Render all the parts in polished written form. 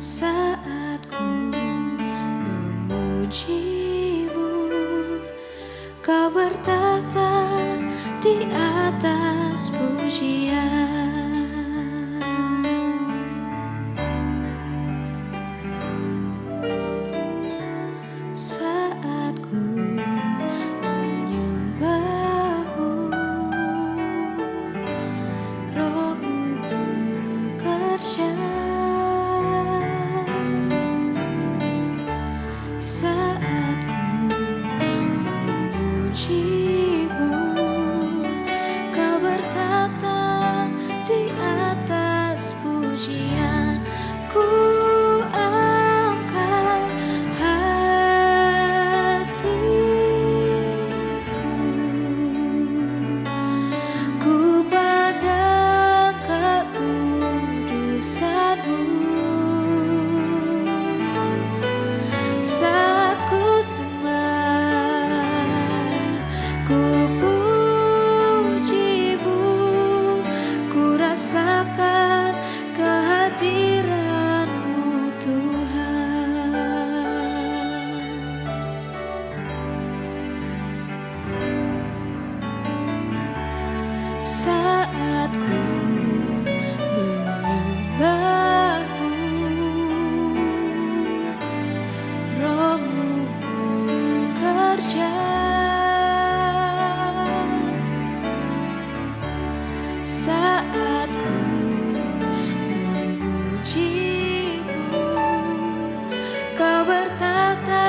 Saat ku memuji-Mu, Kau bertata di atas pujian. Saat ku menyembah-Mu, Roh-Mu bekerja. Saat ku memuji-Mu, Kau bertata di atas pujian. Ku angkat hatiku, ku pandang kekudusan-Mu. Saat ku sembah, ku puji-Mu, ku rasakan kehadiran-Mu Tuhan. Saat ku menyembah-Mu, Roh-Mu bekerja. Saat ku memuji-Mu, Kau bertata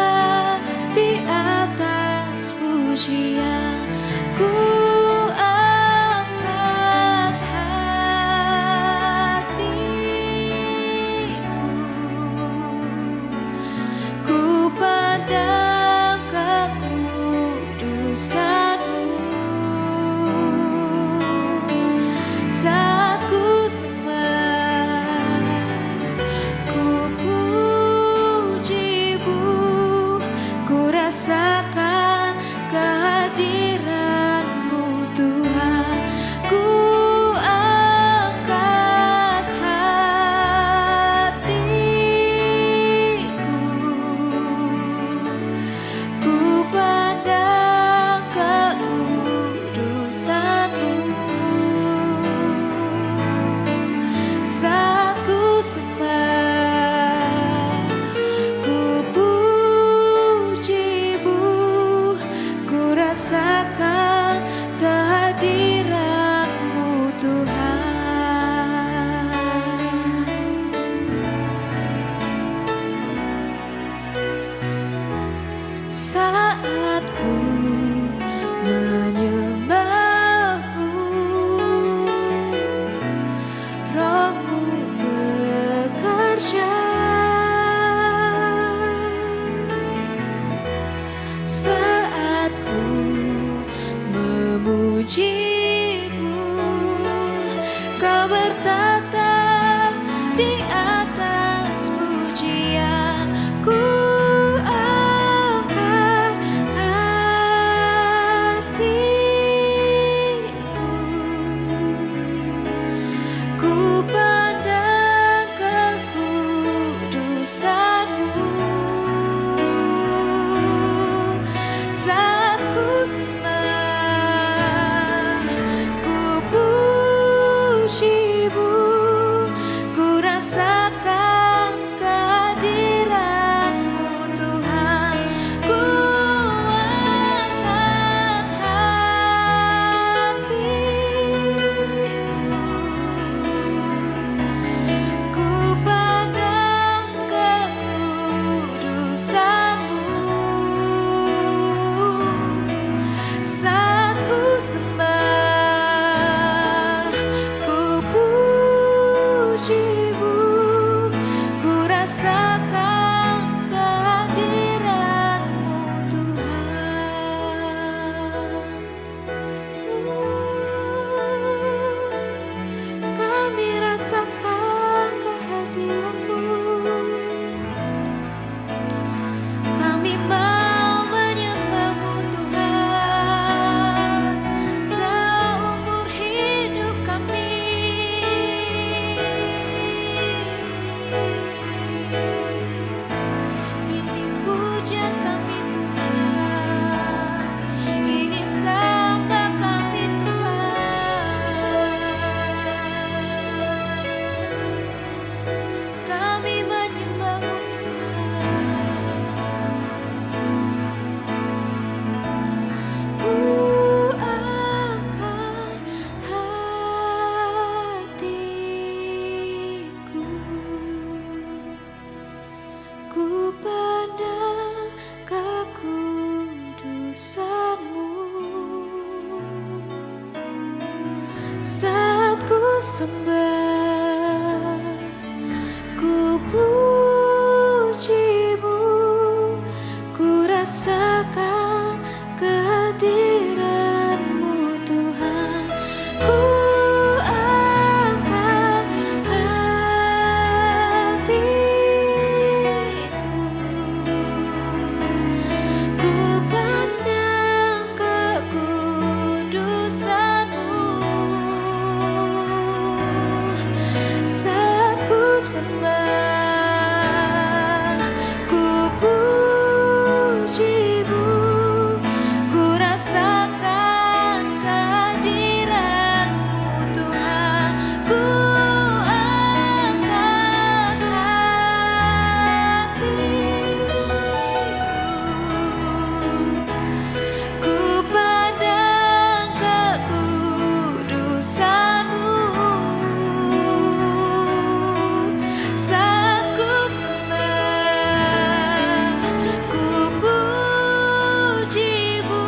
di atas pujian. Ku angkat hatiku, ku pandang kekudusan-Mu. Saat ku sembah, ku puji-Mu, ku rasakan kehadiran-Mu Tuhan. Ku angkat hatiku, ku pandang kekudusan-Mu. Saat ku sembah, ku puji-Mu, ku rasakan kehadiran-Mu Tuhan. Saat ku menyembah-Mu, Roh-Mu bekerja. Saat ku memuji-Mu, Kau bertata di atas pujian. Ku angkat hatiku, ku pandang kekudusan-Mu. Saat ku sembah, ku puji-Mu, ku rasakan kehadiran-Mu Tuhan. Ku angkat hatiku, ku pandang sembah, ku pujimu, ku rasakan kehadiran-Mu Tuhan. Ku angkat hatiku, ku pandang kekudusan-Mu. Saat ku sembah, ku pujimu, ku rasakan kehadiran-Mu Tuhan. Ku angkat hatiku, ku pandang kekudusan-Mu. Saat ku sembah, ku pujimu,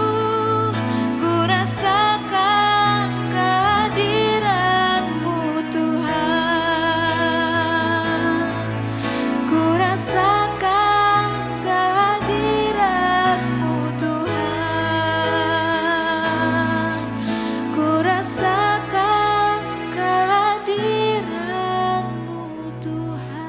ku rasakan kehadiran-Mu Tuhan. Ku rasakan kehadiran-Mu Tuhan. Ku rasakan kehadiran-Mu Tuhan.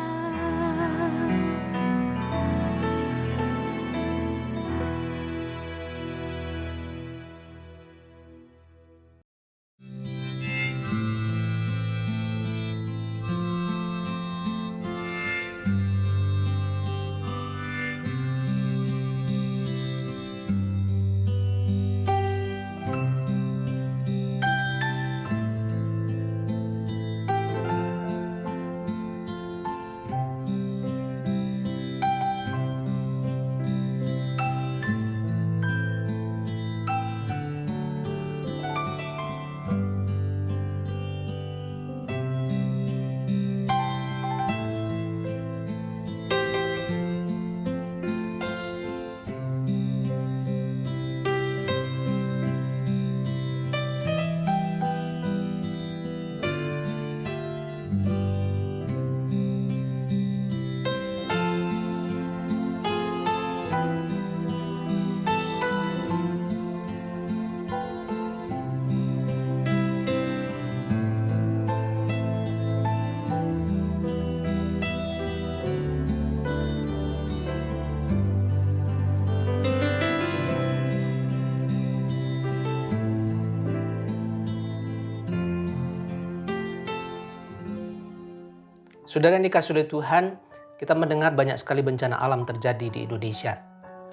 Saudara yang dikasihi oleh Tuhan, kita mendengar banyak sekali bencana alam terjadi di Indonesia.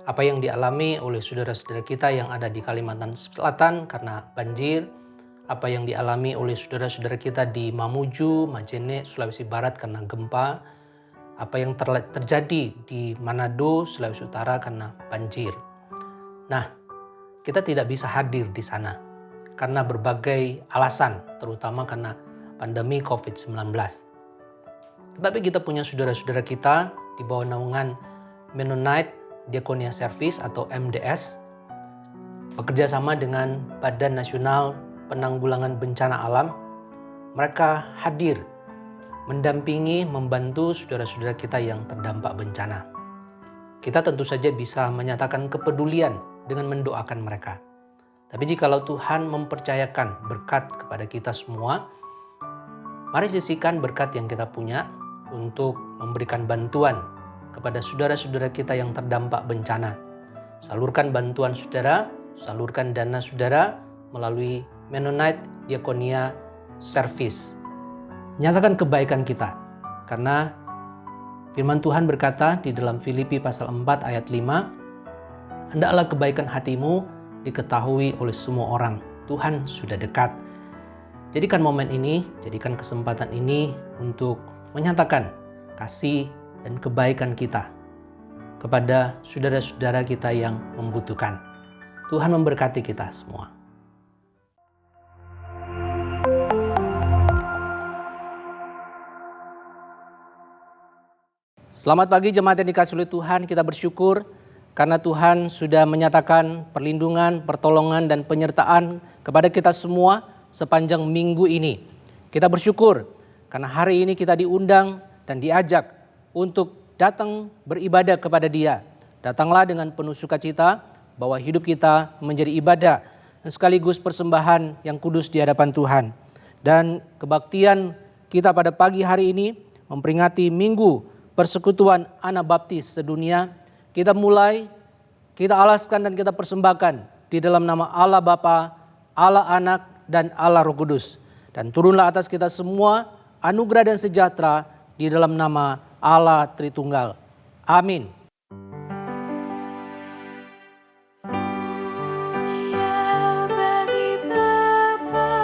Apa yang dialami oleh saudara-saudara kita yang ada di Kalimantan Selatan karena banjir, apa yang dialami oleh saudara-saudara kita di Mamuju, Majene, Sulawesi Barat karena gempa, apa yang terjadi di Manado, Sulawesi Utara karena banjir. Nah, kita tidak bisa hadir di sana karena berbagai alasan, terutama karena pandemi COVID-19. Tetapi kita punya saudara-saudara kita di bawah naungan Mennonite Diakonia Service atau MDS, bekerja sama dengan Badan Nasional Penanggulangan Bencana Alam. Mereka hadir mendampingi, membantu saudara-saudara kita yang terdampak bencana. Kita tentu saja bisa menyatakan kepedulian dengan mendoakan mereka. Tapi jikalau Tuhan mempercayakan berkat kepada kita semua, mari sisihkan berkat yang kita punya untuk memberikan bantuan kepada saudara-saudara kita yang terdampak bencana. Salurkan bantuan saudara, salurkan dana saudara melalui Mennonite Diakonia Service. Nyatakan kebaikan kita, karena firman Tuhan berkata di dalam Filipi pasal 4 ayat 5, hendaklah kebaikan hatimu diketahui oleh semua orang. Tuhan sudah dekat. Jadikan momen ini, jadikan kesempatan ini untuk menyatakan kasih dan kebaikan kita kepada saudara-saudara kita yang membutuhkan. Tuhan memberkati kita semua. Selamat pagi jemaat yang dikasihi oleh Tuhan, kita bersyukur karena Tuhan sudah menyatakan perlindungan, pertolongan dan penyertaan kepada kita semua sepanjang minggu ini. Kita bersyukur karena hari ini kita diundang dan diajak untuk datang beribadah kepada Dia. Datanglah dengan penuh sukacita bahwa hidup kita menjadi ibadah dan sekaligus persembahan yang kudus di hadapan Tuhan. Dan kebaktian kita pada pagi hari ini memperingati Minggu Persekutuan Anak Baptis sedunia. Kita mulai, kita alaskan dan kita persembahkan di dalam nama Allah Bapa, Allah Anak, dan Allah Roh Kudus. Dan turunlah atas kita semua anugerah dan sejahtera di dalam nama Allah Tritunggal. Amin. Mulia bagi Bapa,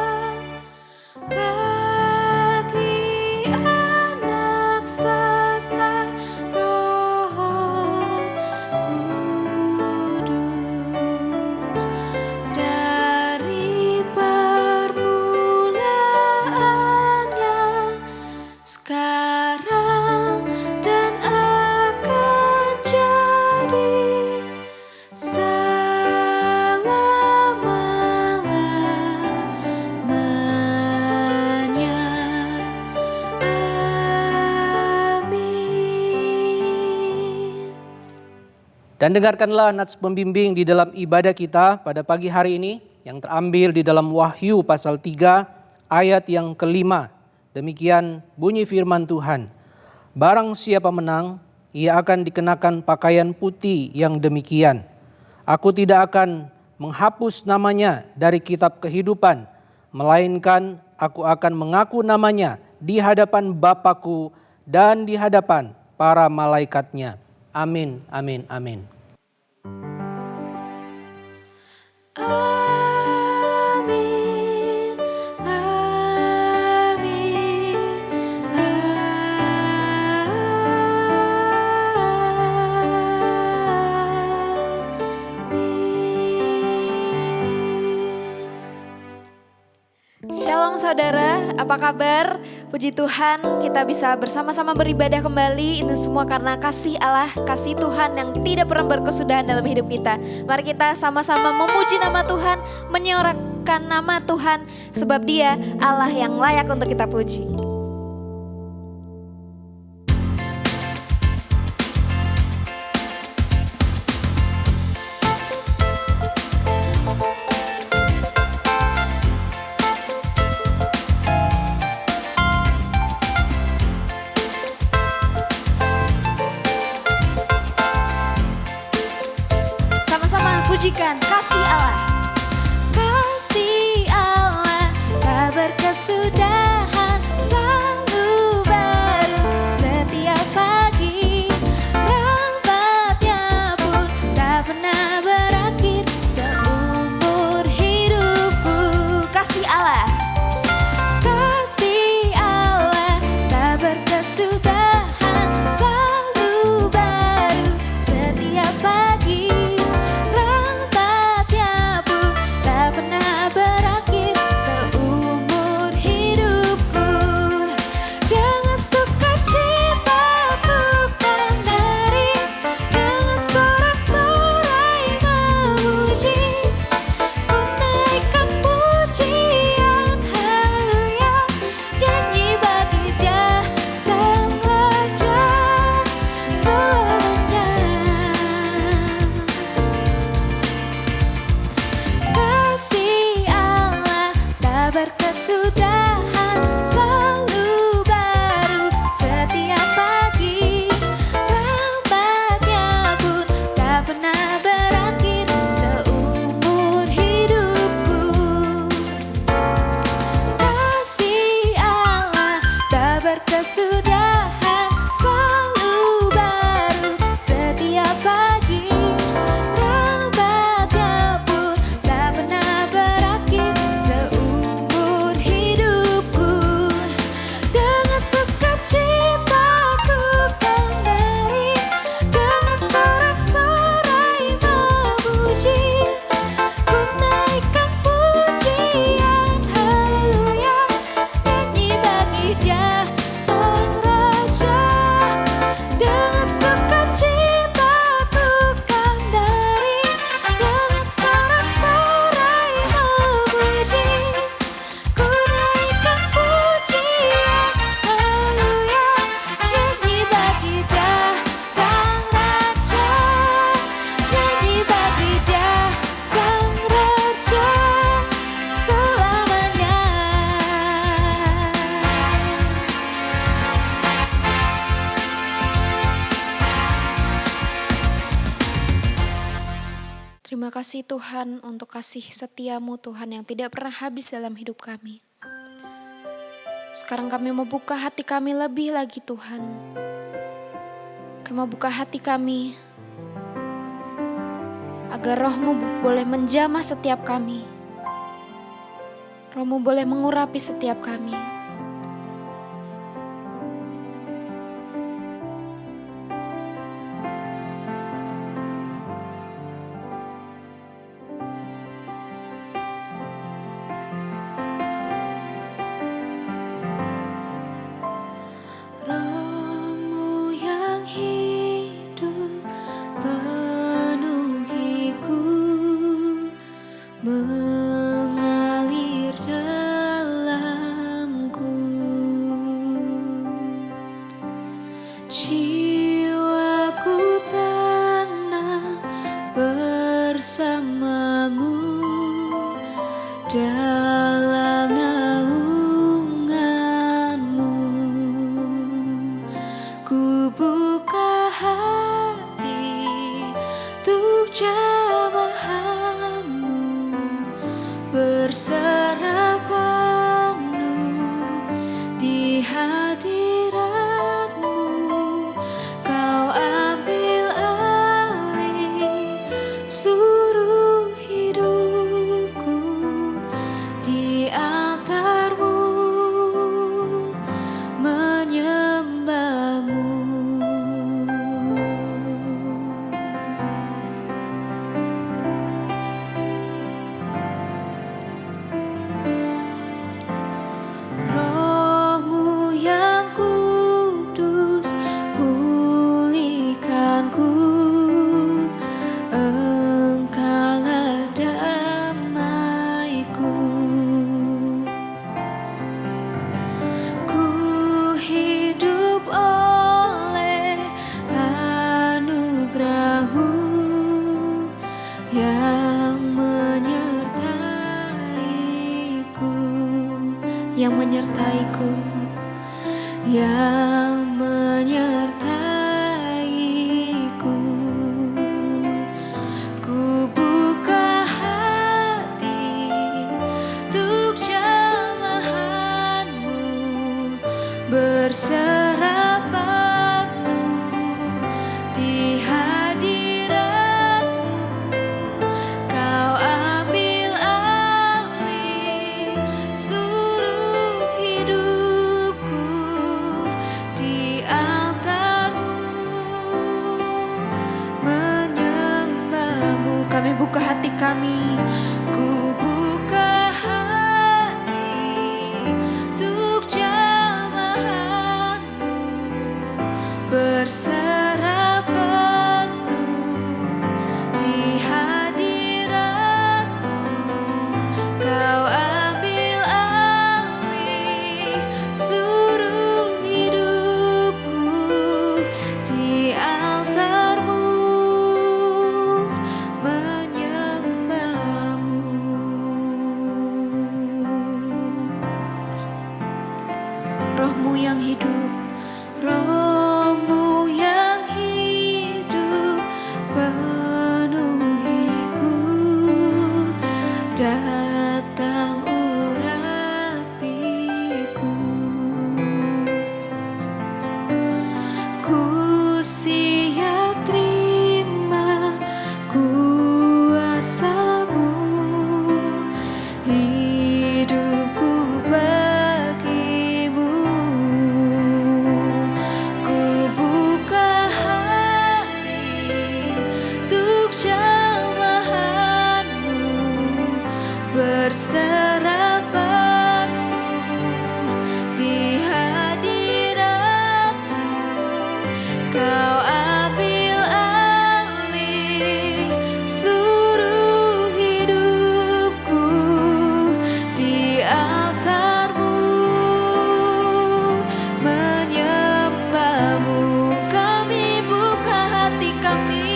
bagi Anak serta Roh Kudus, dari permulaannya, sekarang dan akan jadi selama-lamanya. Amin. Dan dengarkanlah nats pembimbing di dalam ibadah kita pada pagi hari ini yang terambil di dalam Wahyu pasal 3 ayat yang kelima. Demikian bunyi firman Tuhan. Barang siapa menang, ia akan dikenakan pakaian putih yang demikian. Aku tidak akan menghapus namanya dari kitab kehidupan, melainkan aku akan mengaku namanya di hadapan Bapa-Ku dan di hadapan para malaikatnya. Amin, amin, amin. Amin, amin, amin. Shalom saudara, apa kabar? Puji Tuhan, kita bisa bersama-sama beribadah kembali. Itu semua karena kasih Allah, kasih Tuhan yang tidak pernah berkesudahan dalam hidup kita. Mari kita sama-sama memuji nama Tuhan, menyorakkan nama Tuhan, sebab Dia Allah yang layak untuk kita puji. Sama-sama pujikan kasih Allah. Kasih Allah tak berkesudahan, selalu baru setiap pagi. Rahmat-Nya pun tak pernah berakhir seumur hidupku. Kasih Allah. Kasih Allah tak berkesudahan, selalu baru setiap pagi. Rahmat-Nya Terima kasih Tuhan untuk kasih setia-Mu Tuhan yang tidak pernah habis dalam hidup kami. Sekarang kami mau buka hati kami lebih lagi Tuhan. Kami mau buka hati kami agar Roh-Mu boleh menjamah setiap kami. Roh-Mu boleh mengurapi setiap kami. Roh-Mu yang hidup penuhiku, mengalir dalamku. Jiwaku tenang bersama-Mu dalam naungan-Mu. Ku buka hati untuk jamahan-Mu, berserah penuh di hadirat-Mu. Kau ambil alih seluruh hidupku di altar-Mu, menyembah-Mu. Roh-Mu yang kudus, pulihkanku. Engkaulah damaiku. Ku hidup oleh anugerah-Mu yang menyertaiku, yang menyertaiku, yang menyertaiku. Ku buka hati untuk jamahan-Mu, berserah penuh di hadirat-Mu. Kau ambil alih seluruh hidupku di altar-Mu, menyembah-Mu. Kami buka hati kami, ku buka hati untuk jamahan-Mu, berserah penuh di hadirat-Mu. Kau ambil alih seluruh hidupku di altar-Mu, menyembah-Mu. Roh-Mu yang hidup, Roh-Mu yang hidup penuhiku, datang urapiku. Ku siap terima kuasa-Mu, hidupku bagi-Mu. Ku buka hati untuk jamahan-Mu, berserah penuh di hadirat-Mu. Kau ambil alih seluruh hidupku di altar-Mu, menyembah-Mu. Kami buka hati kami,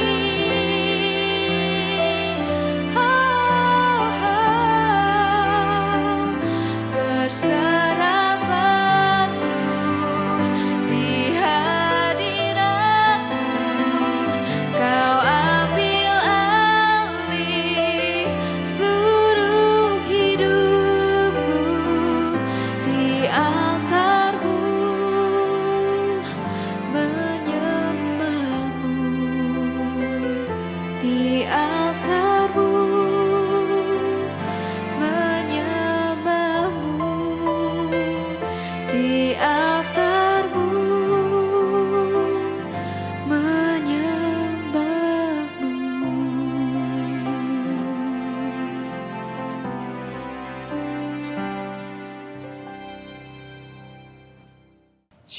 berserah penuh di hadirat-Mu.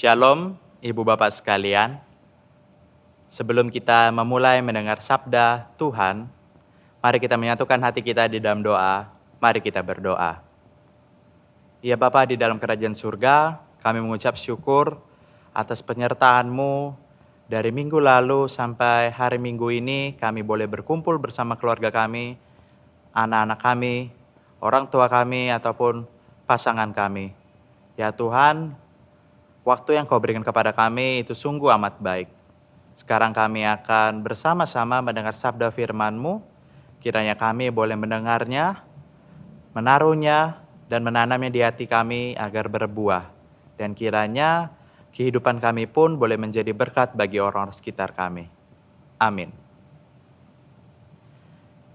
Shalom, Ibu Bapak sekalian. Sebelum kita memulai mendengar sabda Tuhan, mari kita menyatukan hati kita di dalam doa. Mari kita berdoa. Ya Bapa di dalam kerajaan surga, kami mengucap syukur atas penyertaan-Mu dari minggu lalu sampai hari Minggu ini. Kami boleh berkumpul bersama keluarga kami, anak-anak kami, orang tua kami, ataupun pasangan kami. Ya Tuhan, waktu yang Kau berikan kepada kami itu sungguh amat baik. Sekarang kami akan bersama-sama mendengar sabda firman-Mu. Kiranya kami boleh mendengarnya, menaruhnya, dan menanamnya di hati kami agar berbuah. Dan kiranya kehidupan kami pun boleh menjadi berkat bagi orang sekitar kami. Amin.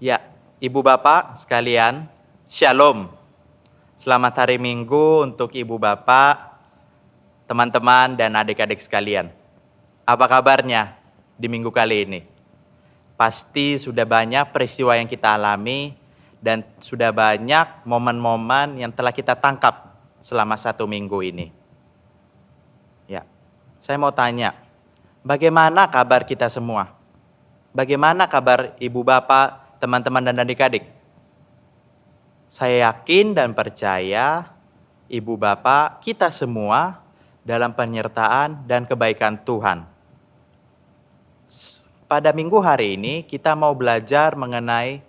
Ya, Ibu Bapak sekalian, Shalom. Selamat hari Minggu untuk Ibu Bapak, teman-teman, dan adik-adik sekalian. Apa kabarnya di minggu kali ini? Pasti sudah banyak peristiwa yang kita alami dan sudah banyak momen-momen yang telah kita tangkap selama 1 minggu ini. Ya, saya mau tanya, bagaimana kabar kita semua? Bagaimana kabar Ibu Bapak, teman-teman, dan adik-adik? Saya yakin dan percaya Ibu Bapak, kita semua dalam penyertaan dan kebaikan Tuhan. Pada minggu hari ini kita mau belajar mengenai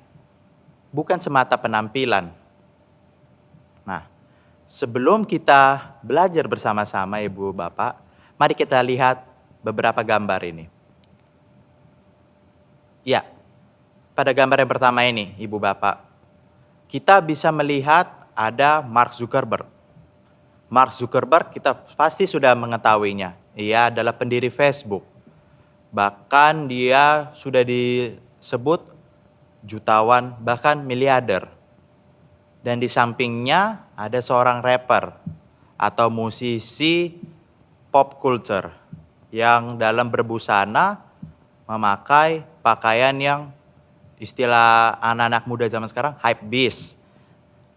bukan semata penampilan. Nah, sebelum kita belajar bersama-sama Ibu Bapak, mari kita lihat beberapa gambar ini. Ya, pada gambar yang pertama ini Ibu Bapak, kita bisa melihat ada Mark Zuckerberg. Mark Zuckerberg kita pasti sudah mengetahuinya. Ia adalah pendiri Facebook. Bahkan dia sudah disebut jutawan, bahkan miliarder. Dan di sampingnya ada seorang rapper atau musisi pop culture yang dalam berbusana memakai pakaian yang istilah anak-anak muda zaman sekarang hypebeast.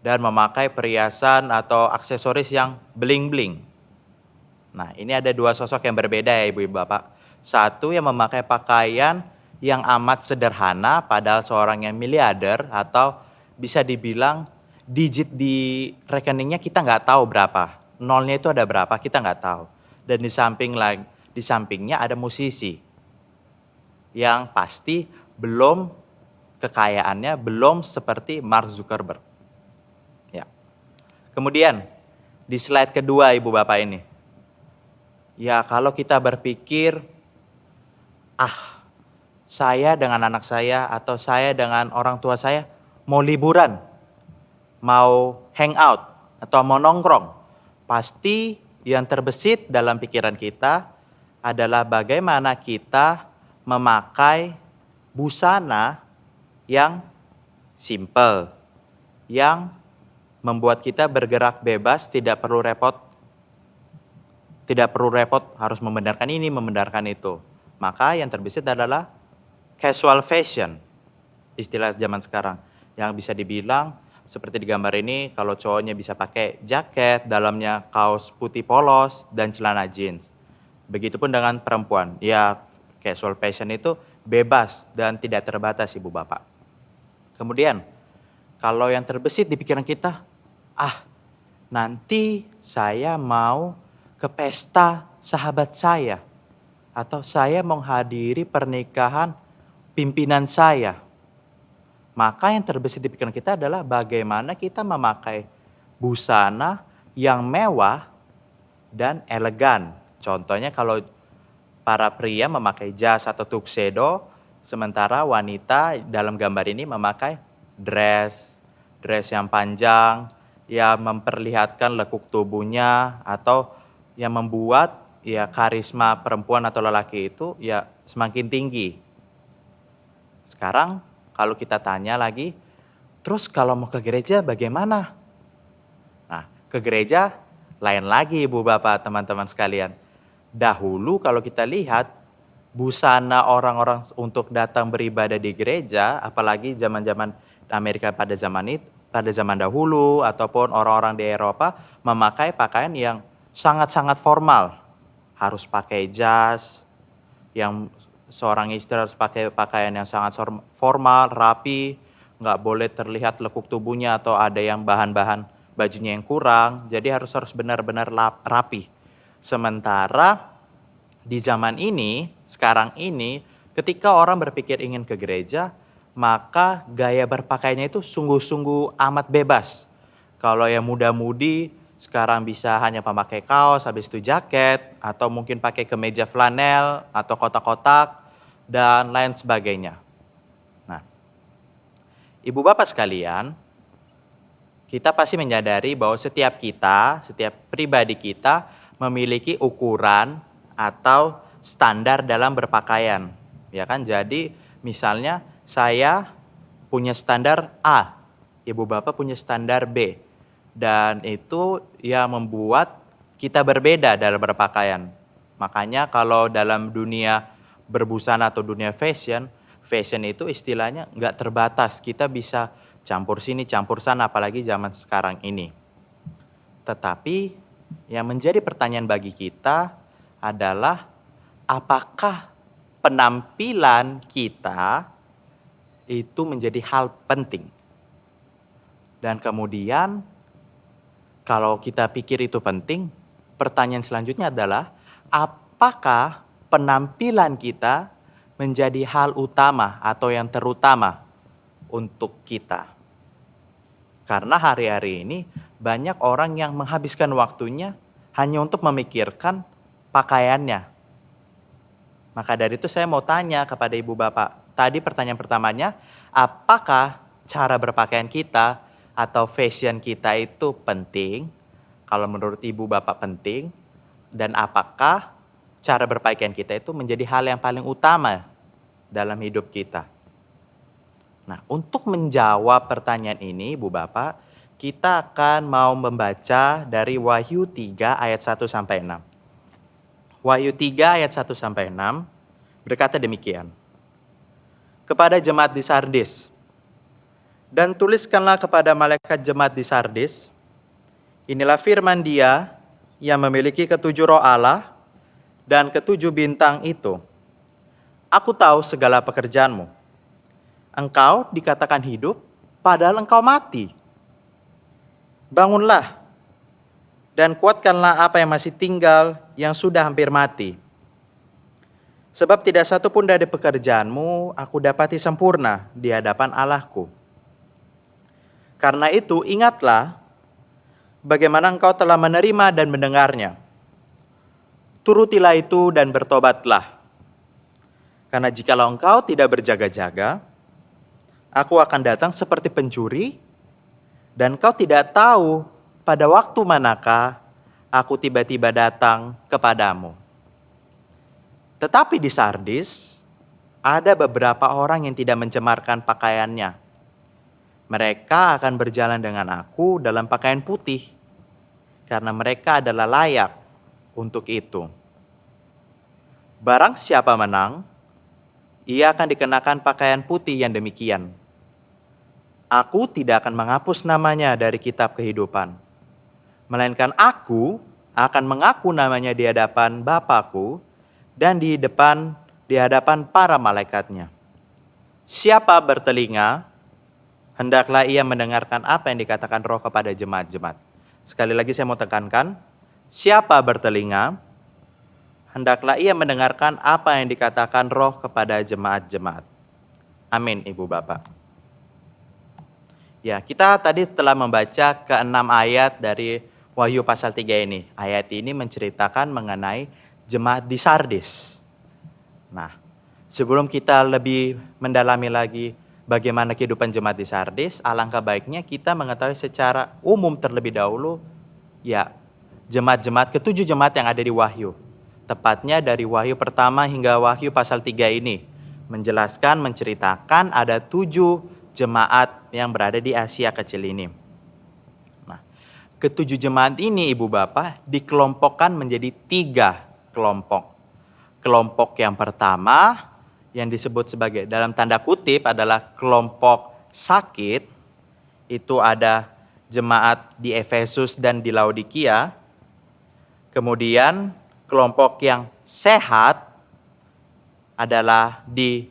Dan memakai perhiasan atau aksesoris yang bling-bling. Nah, ini ada dua sosok yang berbeda ya Ibu Bapak. Satu yang memakai pakaian yang amat sederhana, padahal seorang yang miliarder atau bisa dibilang digit di rekeningnya kita nggak tahu berapa. Nolnya itu ada berapa, kita nggak tahu. Dan di sampingnya ada musisi yang pasti kekayaannya belum seperti Mark Zuckerberg. Kemudian di slide kedua Ibu Bapak ini. Ya kalau kita berpikir, saya dengan anak saya atau saya dengan orang tua saya mau liburan, mau hangout atau mau nongkrong. Pasti yang terbesit dalam pikiran kita adalah bagaimana kita memakai busana yang simple, yang membuat kita bergerak bebas, tidak perlu repot harus membenarkan ini, membenarkan itu. Maka yang terbesit adalah casual fashion, istilah zaman sekarang. Yang bisa dibilang seperti di gambar ini, kalau cowoknya bisa pakai jaket, dalamnya kaos putih polos, dan celana jeans. Begitupun dengan perempuan, ya casual fashion itu bebas dan tidak terbatas Ibu Bapak. Kemudian, kalau yang terbesit di pikiran kita, nanti saya mau ke pesta sahabat saya. Atau saya menghadiri pernikahan pimpinan saya. Maka yang terbesit di pikiran kita adalah bagaimana kita memakai busana yang mewah dan elegan. Contohnya kalau para pria memakai jas atau tuxedo, sementara wanita dalam gambar ini memakai dress yang panjang, yang memperlihatkan lekuk tubuhnya atau yang membuat ya karisma perempuan atau lelaki itu ya semakin tinggi. Sekarang kalau kita tanya lagi, terus kalau mau ke gereja bagaimana? Nah, ke gereja lain lagi Ibu Bapak, teman-teman sekalian. Dahulu kalau kita lihat busana orang-orang untuk datang beribadah di gereja, apalagi zaman-zaman Amerika pada zaman dahulu ataupun orang-orang di Eropa memakai pakaian yang sangat-sangat formal. harus pakai jas, yang seorang istri harus pakai pakaian yang sangat formal, rapi, nggak boleh terlihat lekuk tubuhnya atau ada yang bahan-bahan bajunya yang kurang, jadi harus benar-benar rapi. Sementara di zaman ini, sekarang ini, ketika orang berpikir ingin ke gereja, maka gaya berpakaiannya itu sungguh-sungguh amat bebas. Kalau yang muda-mudi sekarang bisa hanya memakai kaos, habis itu jaket, atau mungkin pakai kemeja flanel, atau kotak-kotak, dan lain sebagainya. Nah, ibu bapak sekalian, kita pasti menyadari bahwa setiap pribadi kita memiliki ukuran atau standar dalam berpakaian. Ya kan? Jadi misalnya saya punya standar A, ibu bapak punya standar B. Dan itu yang membuat kita berbeda dalam berpakaian. Makanya kalau dalam dunia berbusana atau dunia fashion itu istilahnya nggak terbatas. Kita bisa campur sini, campur sana, apalagi zaman sekarang ini. Tetapi yang menjadi pertanyaan bagi kita adalah apakah penampilan kita itu menjadi hal penting? Dan kemudian kalau kita pikir itu penting, pertanyaan selanjutnya adalah apakah penampilan kita menjadi hal utama atau yang terutama untuk kita? Karena hari-hari ini banyak orang yang menghabiskan waktunya hanya untuk memikirkan pakaiannya. Maka dari itu saya mau tanya kepada ibu bapak. Tadi pertanyaan pertamanya, apakah cara berpakaian kita atau fashion kita itu penting? Kalau menurut ibu bapak penting. Dan apakah cara berpakaian kita itu menjadi hal yang paling utama dalam hidup kita? Nah, untuk menjawab pertanyaan ini ibu bapak, kita akan mau membaca dari Wahyu 3 ayat 1 sampai 6. Wahyu 3 ayat 1 sampai 6 berkata demikian. Kepada jemaat di Sardis, dan tuliskanlah kepada malaikat jemaat di Sardis, inilah firman Dia yang memiliki ketujuh roh Allah dan ketujuh bintang itu. Aku tahu segala pekerjaanmu. Engkau dikatakan hidup, padahal engkau mati. Bangunlah dan kuatkanlah apa yang masih tinggal yang sudah hampir mati. Sebab tidak satu pun dari pekerjaanmu aku dapati sempurna di hadapan Allahku. Karena itu ingatlah bagaimana engkau telah menerima dan mendengarnya. Turutilah itu dan bertobatlah. Karena jikalau engkau tidak berjaga-jaga, aku akan datang seperti pencuri, dan kau tidak tahu pada waktu manakah aku tiba-tiba datang kepadamu. Tetapi di Sardis, ada beberapa orang yang tidak mencemarkan pakaiannya. Mereka akan berjalan dengan aku dalam pakaian putih, karena mereka adalah layak untuk itu. Barang siapa menang, ia akan dikenakan pakaian putih yang demikian. Aku tidak akan menghapus namanya dari kitab kehidupan, melainkan aku akan mengaku namanya di hadapan Bapa-Ku dan di hadapan para malaikatnya. Siapa bertelinga, hendaklah ia mendengarkan apa yang dikatakan Roh kepada jemaat-jemaat. Sekali lagi saya mau tekankan, siapa bertelinga, hendaklah ia mendengarkan apa yang dikatakan Roh kepada jemaat-jemaat. Amin, Ibu Bapak. Ya, kita tadi telah membaca ke-6 ayat dari Wahyu pasal 3 ini. Ayat ini menceritakan mengenai jemaat di Sardis. Nah, sebelum kita lebih mendalami lagi bagaimana kehidupan jemaat di Sardis, alangkah baiknya kita mengetahui secara umum terlebih dahulu, ya, jemaat-jemaat, ketujuh jemaat yang ada di Wahyu. Tepatnya dari Wahyu pertama hingga Wahyu pasal 3 ini. Menceritakan ada 7 jemaat yang berada di Asia kecil ini. Nah, ketujuh jemaat ini Ibu Bapak dikelompokkan menjadi 3 kelompok. Kelompok yang pertama yang disebut sebagai dalam tanda kutip adalah kelompok sakit. Itu ada jemaat di Efesus dan di Laodikia. Kemudian kelompok yang sehat adalah di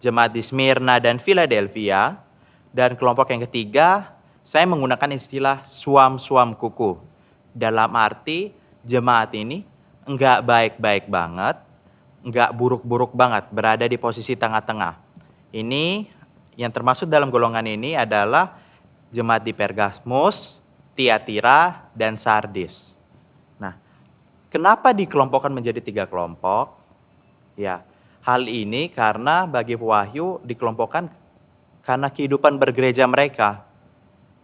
jemaat di Smyrna dan Philadelphia. Dan kelompok yang ketiga, saya menggunakan istilah suam-suam kuku. Dalam arti jemaat ini enggak baik-baik banget, enggak buruk-buruk banget, berada di posisi tengah-tengah. Ini yang termasuk dalam golongan ini adalah jemaat di Pergamus, Tiatira, dan Sardis. Nah, kenapa dikelompokkan menjadi 3 kelompok? Ya, hal ini karena bagi Wahyu dikelompokkan karena kehidupan bergereja mereka.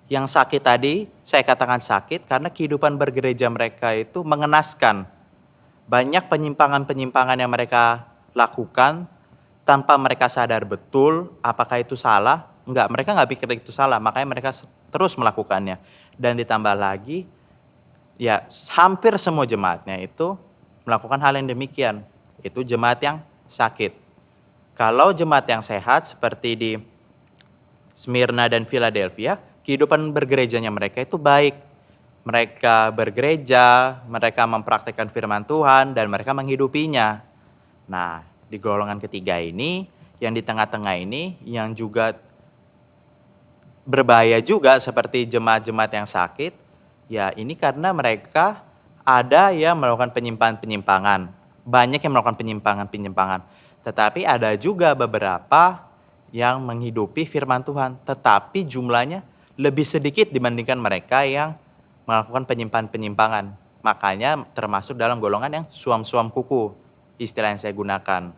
Yang sakit tadi, saya katakan sakit karena kehidupan bergereja mereka itu mengenaskan. Banyak penyimpangan-penyimpangan yang mereka lakukan tanpa mereka sadar betul apakah itu salah. Enggak, mereka enggak pikir itu salah, makanya mereka terus melakukannya. Dan ditambah lagi, ya hampir semua jemaatnya itu melakukan hal yang demikian. Itu jemaat yang sakit. Kalau jemaat yang sehat seperti di Smyrna dan Philadelphia, kehidupan bergerejanya mereka itu baik. Mereka bergereja, mereka mempraktikkan firman Tuhan, dan mereka menghidupinya. Nah, di golongan ketiga ini, yang di tengah-tengah ini, yang juga berbahaya juga seperti jemaat-jemaat yang sakit, ya ini karena mereka ada yang melakukan penyimpangan-penyimpangan. Banyak yang melakukan penyimpangan-penyimpangan. Tetapi ada juga beberapa yang menghidupi firman Tuhan, tetapi jumlahnya lebih sedikit dibandingkan mereka yang melakukan penyimpangan-penyimpangan. Makanya termasuk dalam golongan yang suam-suam kuku, istilah yang saya gunakan.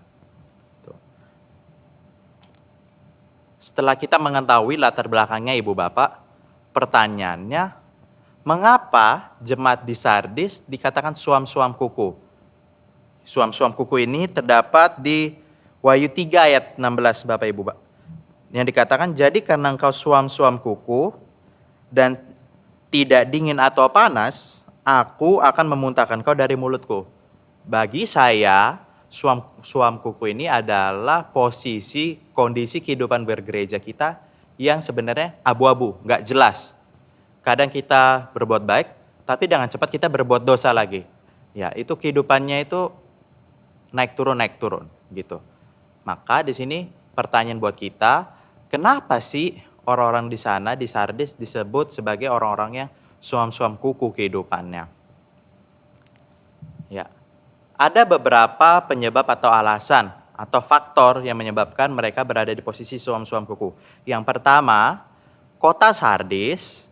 Setelah kita mengetahui latar belakangnya Ibu Bapak, pertanyaannya, mengapa jemaat di Sardis dikatakan suam-suam kuku? Suam-suam kuku ini terdapat di Wahyu 3 ayat 16 Bapak Ibu Bapak. Yang dikatakan, jadi karena engkau suam-suam kuku dan tidak dingin atau panas, aku akan memuntahkan kau dari mulutku. Bagi saya, suam kuku ini adalah posisi, kondisi kehidupan bergereja kita yang sebenarnya abu-abu, nggak jelas. Kadang kita berbuat baik, tapi dengan cepat kita berbuat dosa lagi. Ya, itu kehidupannya itu naik turun gitu. Maka di sini pertanyaan buat kita, kenapa sih orang-orang di sana di Sardis disebut sebagai orang-orang yang suam-suam kuku kehidupannya? Ya. Ada beberapa penyebab atau alasan atau faktor yang menyebabkan mereka berada di posisi suam-suam kuku. Yang pertama, kota Sardis,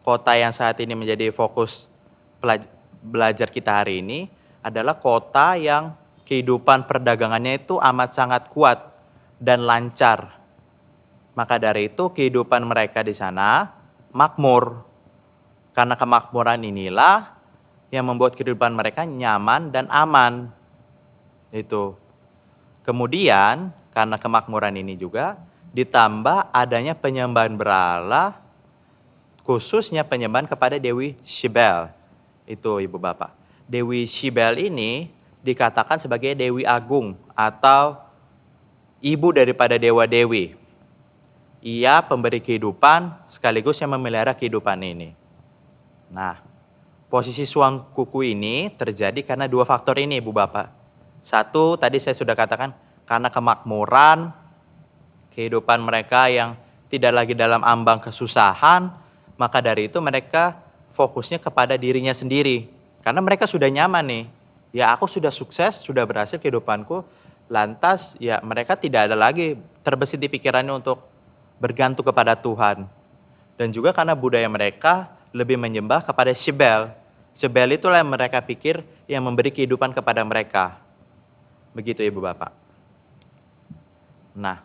kota yang saat ini menjadi fokus belajar kita hari ini, adalah kota yang kehidupan perdagangannya itu amat sangat kuat dan lancar. Maka dari itu kehidupan mereka di sana makmur. Karena kemakmuran inilah yang membuat kehidupan mereka nyaman dan aman. Itu. Kemudian karena kemakmuran ini juga ditambah adanya penyembahan berhala, khususnya penyembahan kepada Dewi Shibel. Itu Ibu Bapak. Dewi Shibel ini dikatakan sebagai Dewi Agung atau ibu daripada dewa-dewi. Ia pemberi kehidupan sekaligus yang memelihara kehidupan ini. Nah, posisi suam kuku ini terjadi karena 2 faktor ini Ibu Bapak. Satu, tadi saya sudah katakan, karena kemakmuran, kehidupan mereka yang tidak lagi dalam ambang kesusahan, maka dari itu mereka fokusnya kepada dirinya sendiri. Karena mereka sudah nyaman nih, ya aku sudah sukses, sudah berhasil kehidupanku, lantas ya mereka tidak ada lagi terbesit di pikirannya untuk bergantung kepada Tuhan. Dan juga karena budaya mereka lebih menyembah kepada Shibel. Shibel itulah yang mereka pikir yang memberi kehidupan kepada mereka. Begitu Ibu Bapak. Nah,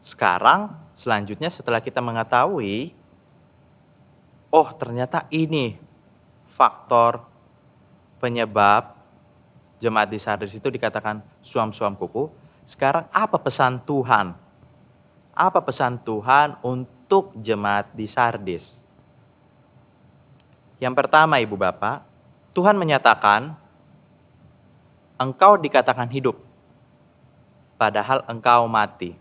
sekarang selanjutnya setelah kita mengetahui, oh ternyata ini faktor penyebab jemaat di Sardis itu dikatakan suam-suam kuku. Sekarang apa pesan Tuhan? Apa pesan Tuhan untuk jemaat di Sardis? Yang pertama Ibu Bapak, Tuhan menyatakan engkau dikatakan hidup, padahal engkau mati.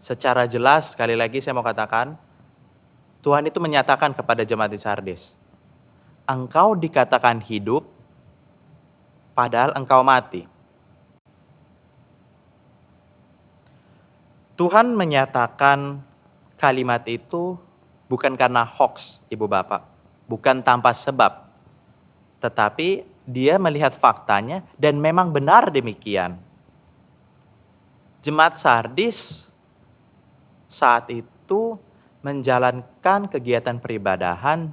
Secara jelas, sekali lagi saya mau katakan, Tuhan itu menyatakan kepada jemaat di Sardis, engkau dikatakan hidup, padahal engkau mati. Tuhan menyatakan kalimat itu bukan karena hoax, Ibu Bapak. Bukan tanpa sebab. Tetapi dia melihat faktanya dan memang benar demikian. Jemaat Sardis saat itu menjalankan kegiatan peribadahan,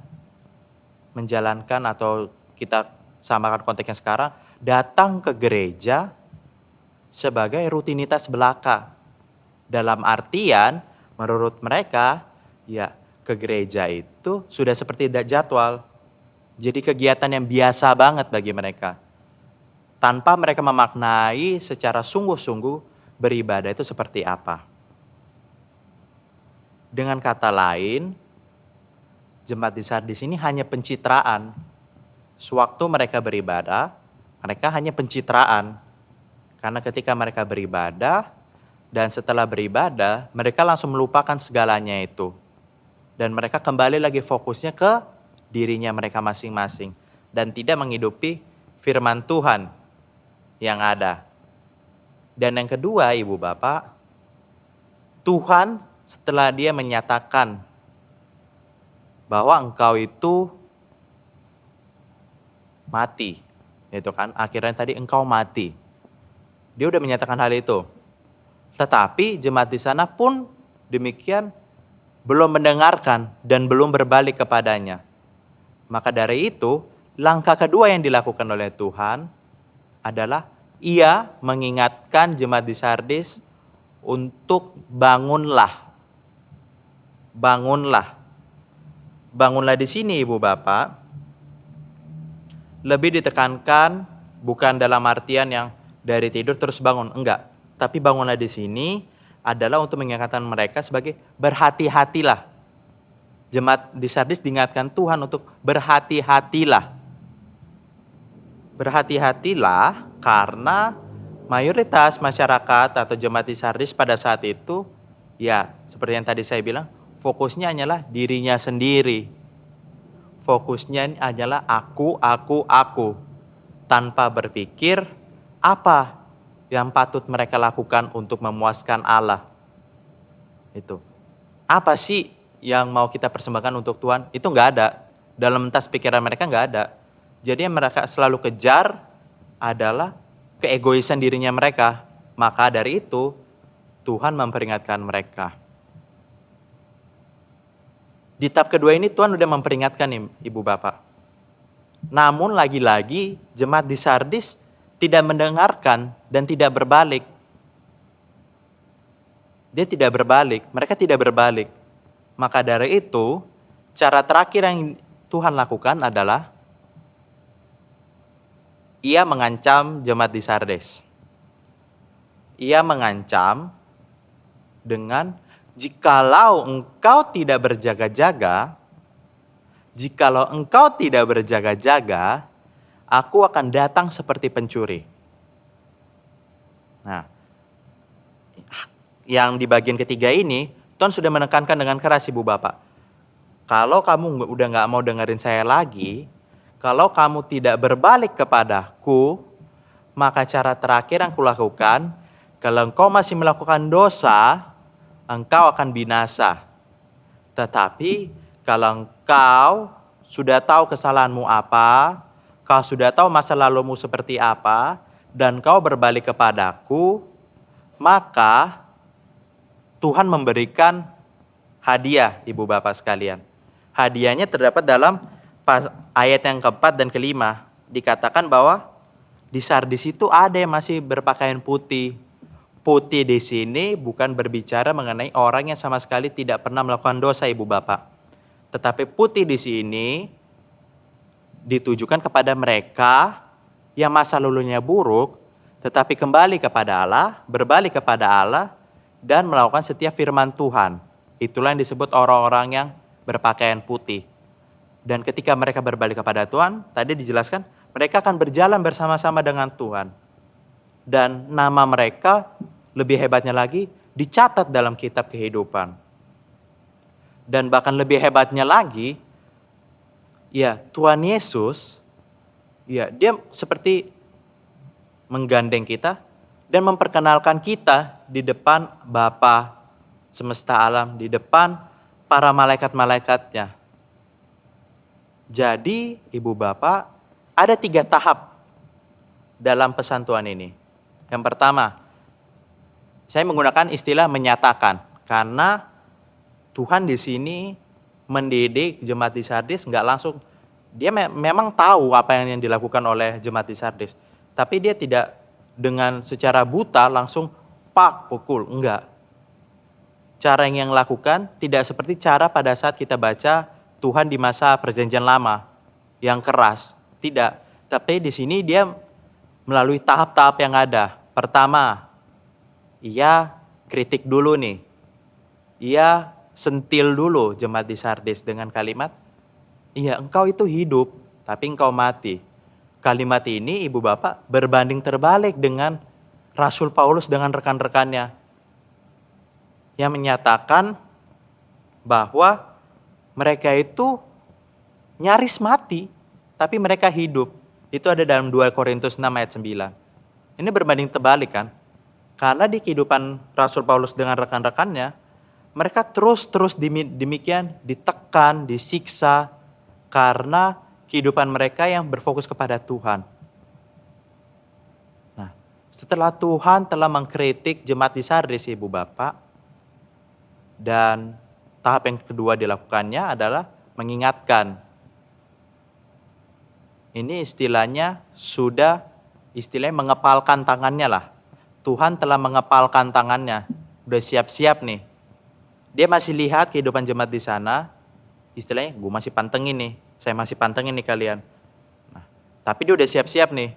menjalankan atau kita samakan konteksnya sekarang, datang ke gereja sebagai rutinitas belaka. Dalam artian, menurut mereka, ya ke gereja itu sudah seperti jadwal. Jadi kegiatan yang biasa banget bagi mereka. Tanpa mereka memaknai secara sungguh-sungguh beribadah itu seperti apa. Dengan kata lain, jemaat di Sardis ini hanya pencitraan. Sewaktu mereka beribadah, mereka hanya pencitraan. Karena ketika mereka beribadah, dan setelah beribadah, mereka langsung melupakan segalanya itu. Dan mereka kembali lagi fokusnya ke dirinya mereka masing-masing. Dan tidak menghidupi firman Tuhan yang ada. Dan yang kedua, Ibu Bapak, Tuhan setelah dia menyatakan bahwa engkau itu mati. Itu kan, akhirnya tadi engkau mati. Dia udah menyatakan hal itu. Tetapi jemaat di sana pun demikian belum mendengarkan dan belum berbalik kepadanya. Maka dari itu, langkah kedua yang dilakukan oleh Tuhan adalah ia mengingatkan jemaat di Sardis untuk bangunlah. Bangunlah. Bangunlah di sini Ibu Bapak. Lebih ditekankan bukan dalam artian yang dari tidur terus bangun, enggak. Tapi bangunlah di sini adalah untuk mengingatkan mereka sebagai berhati-hatilah. Jemaat di Sardis diingatkan Tuhan untuk berhati-hatilah. Berhati-hatilah karena mayoritas masyarakat atau jemaat di Sardis pada saat itu, ya seperti yang tadi saya bilang, fokusnya hanyalah dirinya sendiri. Fokusnya hanyalah aku. Tanpa berpikir apa yang patut mereka lakukan untuk memuaskan Allah. Itu. Apa sih yang mau kita persembahkan untuk Tuhan? Itu enggak ada. Dalam tas pikiran mereka enggak ada. Jadi yang mereka selalu kejar adalah keegoisan dirinya mereka. Maka dari itu, Tuhan memperingatkan mereka. Di tahap kedua ini Tuhan sudah memperingatkan nih, Ibu Bapak. Namun lagi-lagi jemaat di Sardis tidak mendengarkan dan tidak berbalik. Dia tidak berbalik, mereka tidak berbalik. Maka dari itu, cara terakhir yang Tuhan lakukan adalah ia mengancam jemaat di Sardes. Ia mengancam dengan jikalau engkau tidak berjaga-jaga, aku akan datang seperti pencuri. Nah, yang di bagian ketiga ini, Tuhan sudah menekankan dengan keras Ibu Bapak. Kalau kamu udah gak mau dengerin saya lagi, kalau kamu tidak berbalik kepadaku, maka cara terakhir yang kulakukan, kalau engkau masih melakukan dosa, engkau akan binasa. Tetapi kalau engkau sudah tahu kesalahanmu apa, kau sudah tahu masa lalumu seperti apa, dan kau berbalik kepadaku, maka Tuhan memberikan hadiah, Ibu Bapak sekalian. Hadiahnya terdapat dalam ayat yang keempat dan kelima. Dikatakan bahwa di Sardis itu ada yang masih berpakaian putih. Putih di sini bukan berbicara mengenai orang yang sama sekali tidak pernah melakukan dosa, Ibu Bapak. Tetapi putih di sini ditujukan kepada mereka yang masa lalunya buruk, tetapi kembali kepada Allah, berbalik kepada Allah, dan melakukan setiap firman Tuhan. Itulah yang disebut orang-orang yang berpakaian putih. Dan ketika mereka berbalik kepada Tuhan, tadi dijelaskan, mereka akan berjalan bersama-sama dengan Tuhan. Dan nama mereka, lebih hebatnya lagi, dicatat dalam kitab kehidupan. Dan bahkan lebih hebatnya lagi, ya Tuhan Yesus, ya dia seperti menggandeng kita dan memperkenalkan kita di depan Bapa semesta alam, di depan para malaikat-malaikatnya. Jadi, Ibu Bapak, ada 3 tahap dalam pesantuan ini. Yang pertama, saya menggunakan istilah menyatakan, karena Tuhan di sini mendidik jemaat di Sardis nggak langsung, dia memang tahu apa yang dilakukan oleh jemaat di Sardis, tapi dia tidak dengan secara buta langsung pukul, enggak. Cara yang lakukan tidak seperti cara pada saat kita baca Tuhan di masa Perjanjian Lama yang keras, tidak. Tapi di sini dia melalui tahap-tahap yang ada. Pertama, ia kritik dulu nih. Ia sentil dulu jemaat di Sardis dengan kalimat, iya engkau itu hidup, tapi engkau mati. Kalimat ini Ibu Bapak berbanding terbalik dengan Rasul Paulus dengan rekan-rekannya. Yang menyatakan bahwa mereka itu nyaris mati, tapi mereka hidup. Itu ada dalam 2 Korintus 6 ayat 9. Ini berbanding terbalik kan? Karena di kehidupan Rasul Paulus dengan rekan-rekannya, mereka terus demikian ditekan, disiksa, karena kehidupan mereka yang berfokus kepada Tuhan. Nah, setelah Tuhan telah mengkritik jemaat di Sardis, Ibu Bapak, dan tahap yang kedua dilakukannya adalah mengingatkan. Ini istilahnya mengepalkan tangannya lah. Tuhan telah mengepalkan tangannya, udah siap-siap nih. Dia masih lihat kehidupan jemaat di sana, istilahnya gue masih pantengin nih, saya masih pantengin nih kalian. Nah, tapi dia udah siap-siap nih.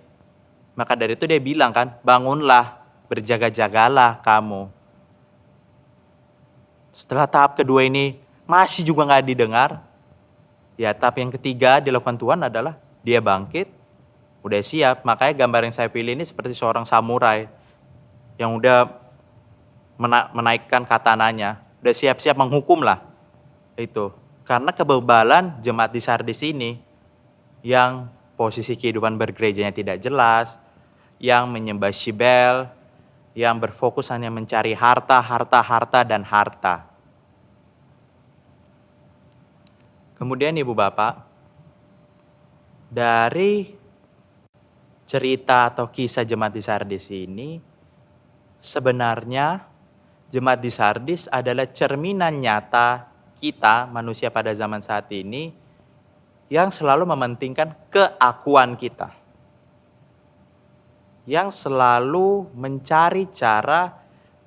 Maka dari itu dia bilang kan, bangunlah, berjaga-jagalah kamu. Setelah tahap kedua ini masih juga gak didengar, ya tahap yang ketiga dilakukan Tuhan adalah dia bangkit, udah siap. Makanya gambar yang saya pilih ini seperti seorang samurai yang udah menaikkan katananya, udah siap-siap menghukum lah. Itu karena kebebalan jemaat di Sardis ini yang posisi kehidupan bergerejanya tidak jelas, yang menyembah Sibel, yang berfokus hanya mencari harta, dan harta. Kemudian Ibu Bapak, dari cerita atau kisah jemaat di Sardis ini, sebenarnya jemaat di Sardis adalah cerminan nyata kita manusia pada zaman saat ini yang selalu mementingkan keakuan kita. Yang selalu mencari cara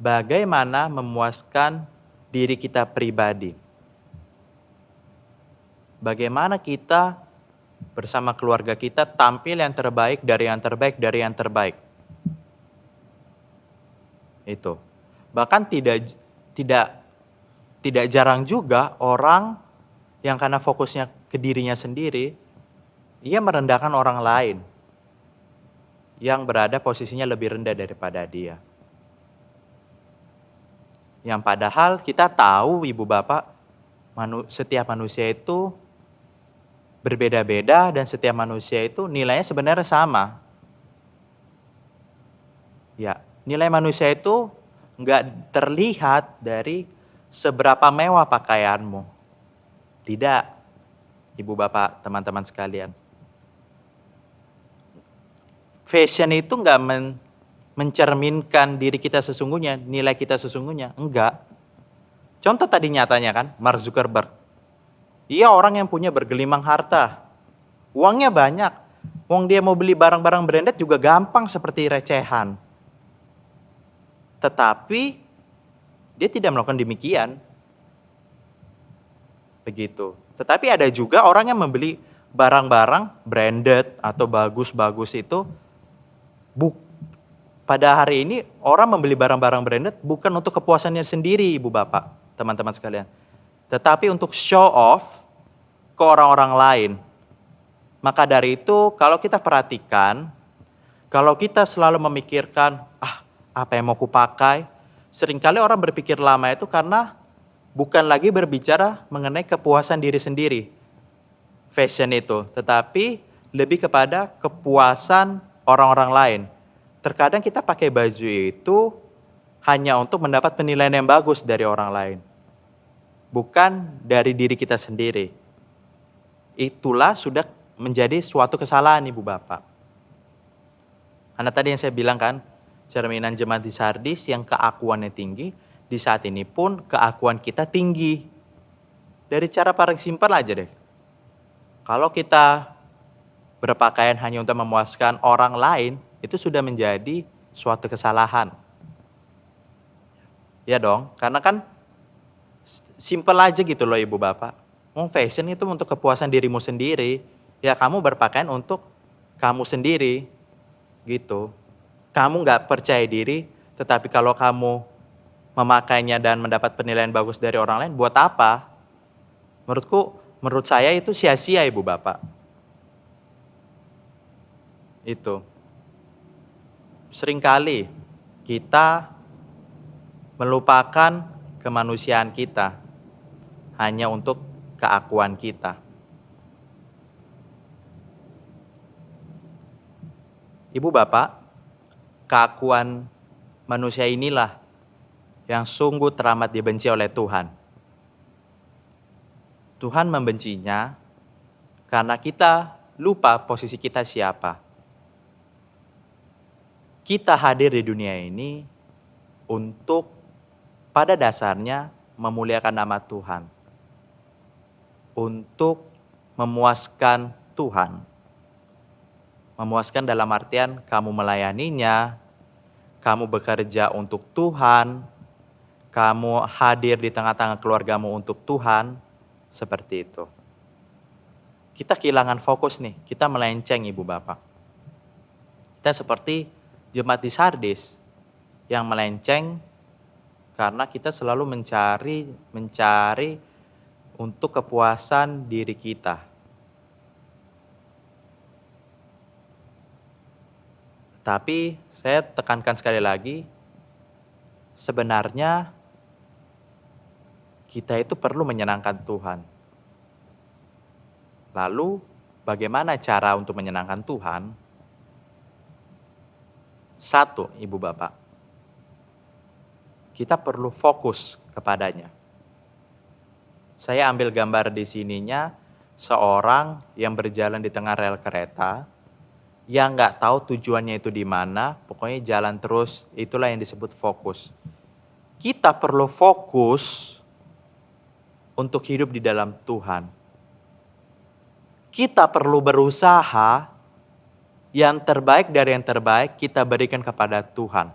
bagaimana memuaskan diri kita pribadi. Bagaimana kita bersama keluarga kita tampil yang terbaik dari yang terbaik dari yang terbaik. Itu. Bahkan tidak jarang juga orang yang karena fokusnya ke dirinya sendiri, ia merendahkan orang lain yang berada posisinya lebih rendah daripada dia. Yang padahal kita tahu Ibu Bapak, setiap manusia itu berbeda-beda dan setiap manusia itu nilainya sebenarnya sama. Ya, nilai manusia itu nggak terlihat dari seberapa mewah pakaianmu. Tidak, Ibu Bapak, teman-teman sekalian. Fashion itu nggak mencerminkan diri kita sesungguhnya, nilai kita sesungguhnya. Enggak. Contoh tadi nyatanya kan, Mark Zuckerberg. Ia orang yang punya bergelimang harta. Uangnya banyak. Uang dia mau beli barang-barang branded juga gampang seperti recehan. Tetapi dia tidak melakukan demikian. Begitu. Tetapi ada juga orang yang membeli barang-barang branded atau bagus-bagus itu. Pada hari ini orang membeli barang-barang branded bukan untuk kepuasannya sendiri, Ibu Bapak, teman-teman sekalian. Tetapi untuk show off ke orang-orang lain. Maka dari itu kalau kita perhatikan, kalau kita selalu memikirkan, apa yang mau kupakai, seringkali orang berpikir lama itu karena bukan lagi berbicara mengenai kepuasan diri sendiri, fashion itu, tetapi lebih kepada kepuasan orang-orang lain. terkadang kita pakai baju itu hanya untuk mendapat penilaian yang bagus dari orang lain. Bukan dari diri kita sendiri. Itulah sudah menjadi suatu kesalahan Ibu Bapak. Karena tadi yang saya bilang kan, cerminan jemaat di Sardis yang keakuannya tinggi, di saat ini pun keakuan kita tinggi. Dari cara paling simpel aja deh. Kalau kita berpakaian hanya untuk memuaskan orang lain, itu sudah menjadi suatu kesalahan. Ya dong, karena kan simple aja gitu loh Ibu Bapak. Fashion itu untuk kepuasan dirimu sendiri. Ya kamu berpakaian untuk kamu sendiri. Gitu. Kamu gak percaya diri, tetapi kalau kamu memakainya dan mendapat penilaian bagus dari orang lain, buat apa? Menurut saya itu sia-sia Ibu Bapak. Itu. Seringkali kita melupakan kemanusiaan kita hanya untuk keakuan kita. Ibu Bapak, keakuan manusia inilah yang sungguh teramat dibenci oleh Tuhan. Tuhan membencinya karena kita lupa posisi kita siapa. Kita hadir di dunia ini untuk pada dasarnya memuliakan nama Tuhan. Untuk memuaskan Tuhan. Memuaskan dalam artian kamu melayaninya, kamu bekerja untuk Tuhan, kamu hadir di tengah-tengah keluargamu untuk Tuhan, seperti itu. Kita kehilangan fokus nih, kita melenceng Ibu Bapak. Kita seperti jemaat di Sardis yang melenceng karena kita selalu mencari untuk kepuasan diri kita. Tapi saya tekankan sekali lagi, sebenarnya kita itu perlu menyenangkan Tuhan. Lalu, bagaimana cara untuk menyenangkan Tuhan? Satu, Ibu Bapak, kita perlu fokus kepadanya. Saya ambil gambar di sininya, seorang yang berjalan di tengah rel kereta, yang nggak tahu tujuannya itu di mana, pokoknya jalan terus, itulah yang disebut fokus. Kita perlu fokus untuk hidup di dalam Tuhan. Kita perlu berusaha yang terbaik dari yang terbaik kita berikan kepada Tuhan.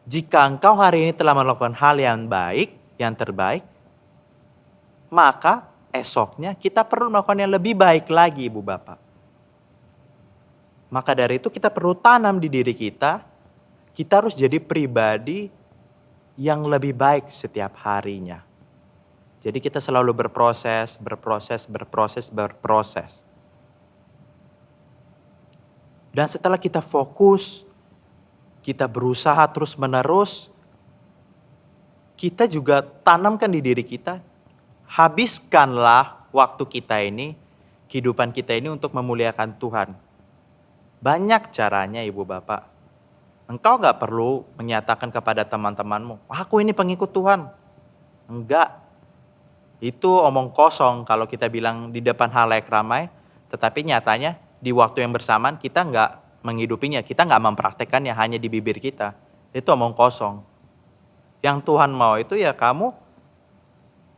Jika engkau hari ini telah melakukan hal yang baik, yang terbaik, maka esoknya kita perlu melakukan yang lebih baik lagi Ibu Bapak. Maka dari itu kita perlu tanam di diri kita harus jadi pribadi yang lebih baik setiap harinya. Jadi kita selalu berproses. Dan setelah kita fokus, kita berusaha terus-menerus, kita juga tanamkan di diri kita, habiskanlah waktu kita ini, kehidupan kita ini untuk memuliakan Tuhan. Banyak caranya Ibu Bapak. Engkau gak perlu menyatakan kepada teman-temanmu, aku ini pengikut Tuhan. Enggak. Itu omong kosong kalau kita bilang di depan halayak ramai, tetapi nyatanya di waktu yang bersamaan kita gak menghidupinya, kita gak mempraktekannya hanya di bibir kita. Itu omong kosong. Yang Tuhan mau itu ya kamu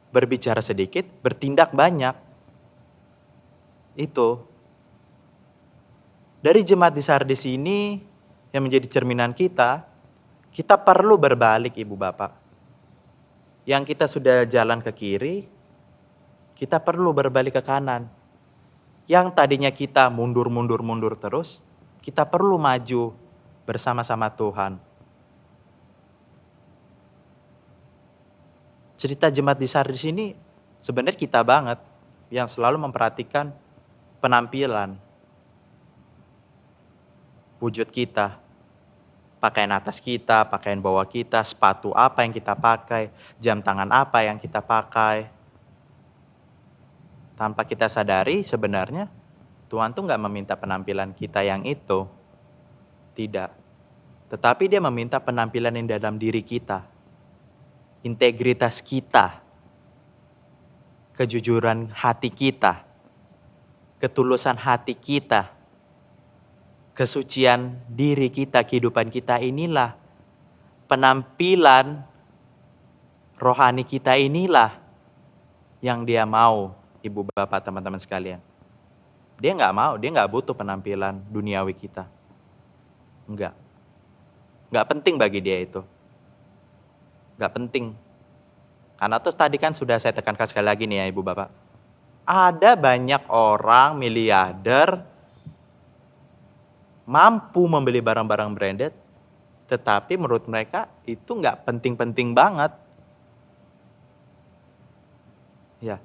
berbicara sedikit, bertindak banyak. Itu. Dari jemaat di Sardis ini, yang menjadi cerminan kita perlu berbalik Ibu Bapak. Yang kita sudah jalan ke kiri, kita perlu berbalik ke kanan. Yang tadinya kita mundur terus, kita perlu maju bersama-sama Tuhan. Cerita jemaat di Sardis ini sebenarnya kita banget yang selalu memperhatikan penampilan. Wujud kita, pakaian atas kita, pakaian bawah kita, sepatu apa yang kita pakai, jam tangan apa yang kita pakai. Tanpa kita sadari sebenarnya Tuhan tuh gak meminta penampilan kita yang itu. Tidak. Tetapi dia meminta penampilan yang dalam diri kita. Integritas kita. Kejujuran hati kita. Ketulusan hati kita. Kesucian diri kita, kehidupan kita, inilah penampilan rohani kita, inilah yang dia mau, ibu bapak teman-teman sekalian. Dia nggak mau, dia nggak butuh penampilan duniawi kita. Nggak penting bagi dia itu. Nggak penting. Karena tuh tadi kan sudah saya tekankan sekali lagi nih ya ibu bapak. Ada banyak orang miliarder mampu membeli barang-barang branded, tetapi menurut mereka itu nggak penting-penting banget. Ya,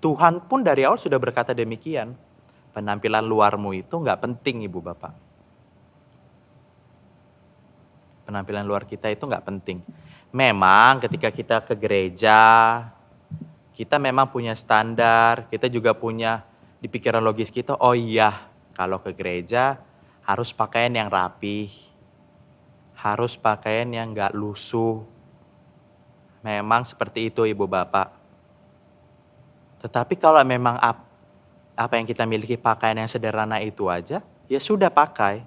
Tuhan pun dari awal sudah berkata demikian. Penampilan luarmu itu nggak penting ibu bapak. Penampilan luar kita itu nggak penting. Memang ketika kita ke gereja, kita memang punya standar, kita juga punya di pikiran logis kita, oh iya kalau ke gereja harus pakaian yang rapi, harus pakaian yang nggak lusuh. Memang seperti itu ibu bapak. Tetapi kalau memang apa yang kita miliki pakaian yang sederhana itu aja, ya sudah pakai.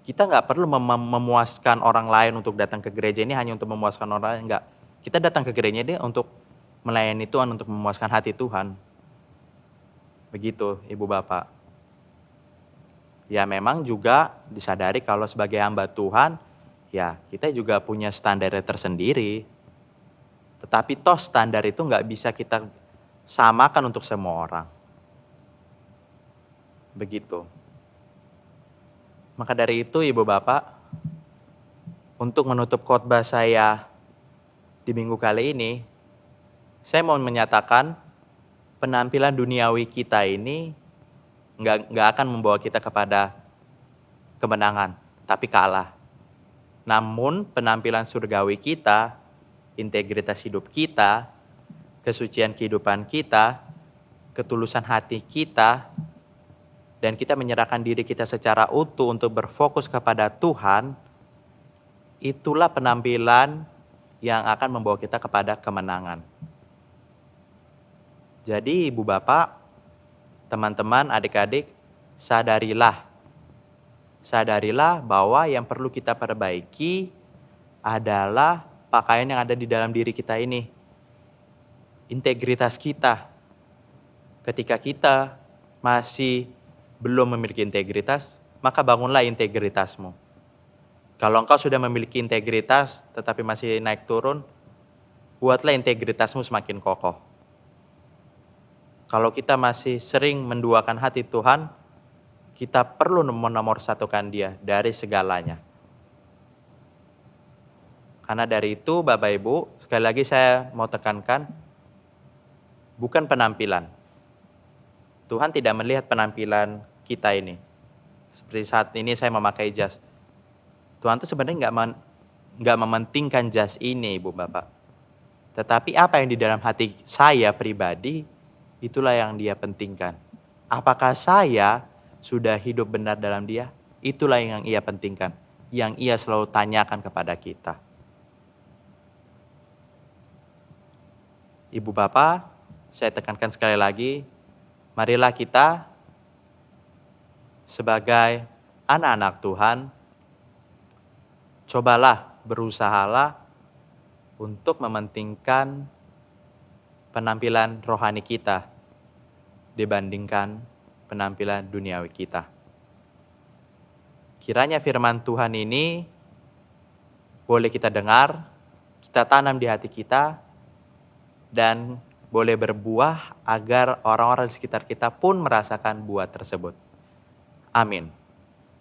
Kita nggak perlu memuaskan orang lain untuk datang ke gereja ini hanya untuk memuaskan orang lain, enggak. Kita datang ke gereja ini untuk melayani Tuhan, untuk memuaskan hati Tuhan. Begitu ibu bapak. Ya memang juga disadari kalau sebagai hamba Tuhan, ya kita juga punya standarnya tersendiri. Tetapi toh standar itu nggak bisa kita samakan untuk semua orang. Begitu. Maka dari itu ibu bapak, untuk menutup khotbah saya di minggu kali ini, saya mau menyatakan penampilan duniawi kita ini nggak akan membawa kita kepada kemenangan, tapi kalah. Namun penampilan surgawi kita, integritas hidup kita, kesucian kehidupan kita, ketulusan hati kita, dan kita menyerahkan diri kita secara utuh untuk berfokus kepada Tuhan, itulah penampilan yang akan membawa kita kepada kemenangan. Jadi ibu bapak, teman-teman, adik-adik, sadarilah bahwa yang perlu kita perbaiki adalah pakaian yang ada di dalam diri kita ini. Integritas kita. Ketika kita masih belum memiliki integritas, maka bangunlah integritasmu. Kalau engkau sudah memiliki integritas tetapi masih naik turun, buatlah integritasmu semakin kokoh. Kalau kita masih sering menduakan hati Tuhan, kita perlu menomorsatukan Dia dari segalanya. Karena dari itu Bapak Ibu, sekali lagi saya mau tekankan, bukan penampilan. Tuhan tidak melihat penampilan kita ini. Seperti saat ini saya memakai jas. Tuhan itu sebenarnya nggak mementingkan jas ini Ibu Bapak. Tetapi apa yang di dalam hati saya pribadi, itulah yang Dia pentingkan. Apakah saya sudah hidup benar dalam Dia? Itulah yang Ia pentingkan. Yang Ia selalu tanyakan kepada kita. Ibu Bapak, saya tekankan sekali lagi, marilah kita sebagai anak-anak Tuhan, berusahalah untuk mementingkan penampilan rohani kita dibandingkan penampilan duniawi kita. Kiranya firman Tuhan ini boleh kita dengar, kita tanam di hati kita, dan boleh berbuah agar orang-orang di sekitar kita pun merasakan buah tersebut. Amin.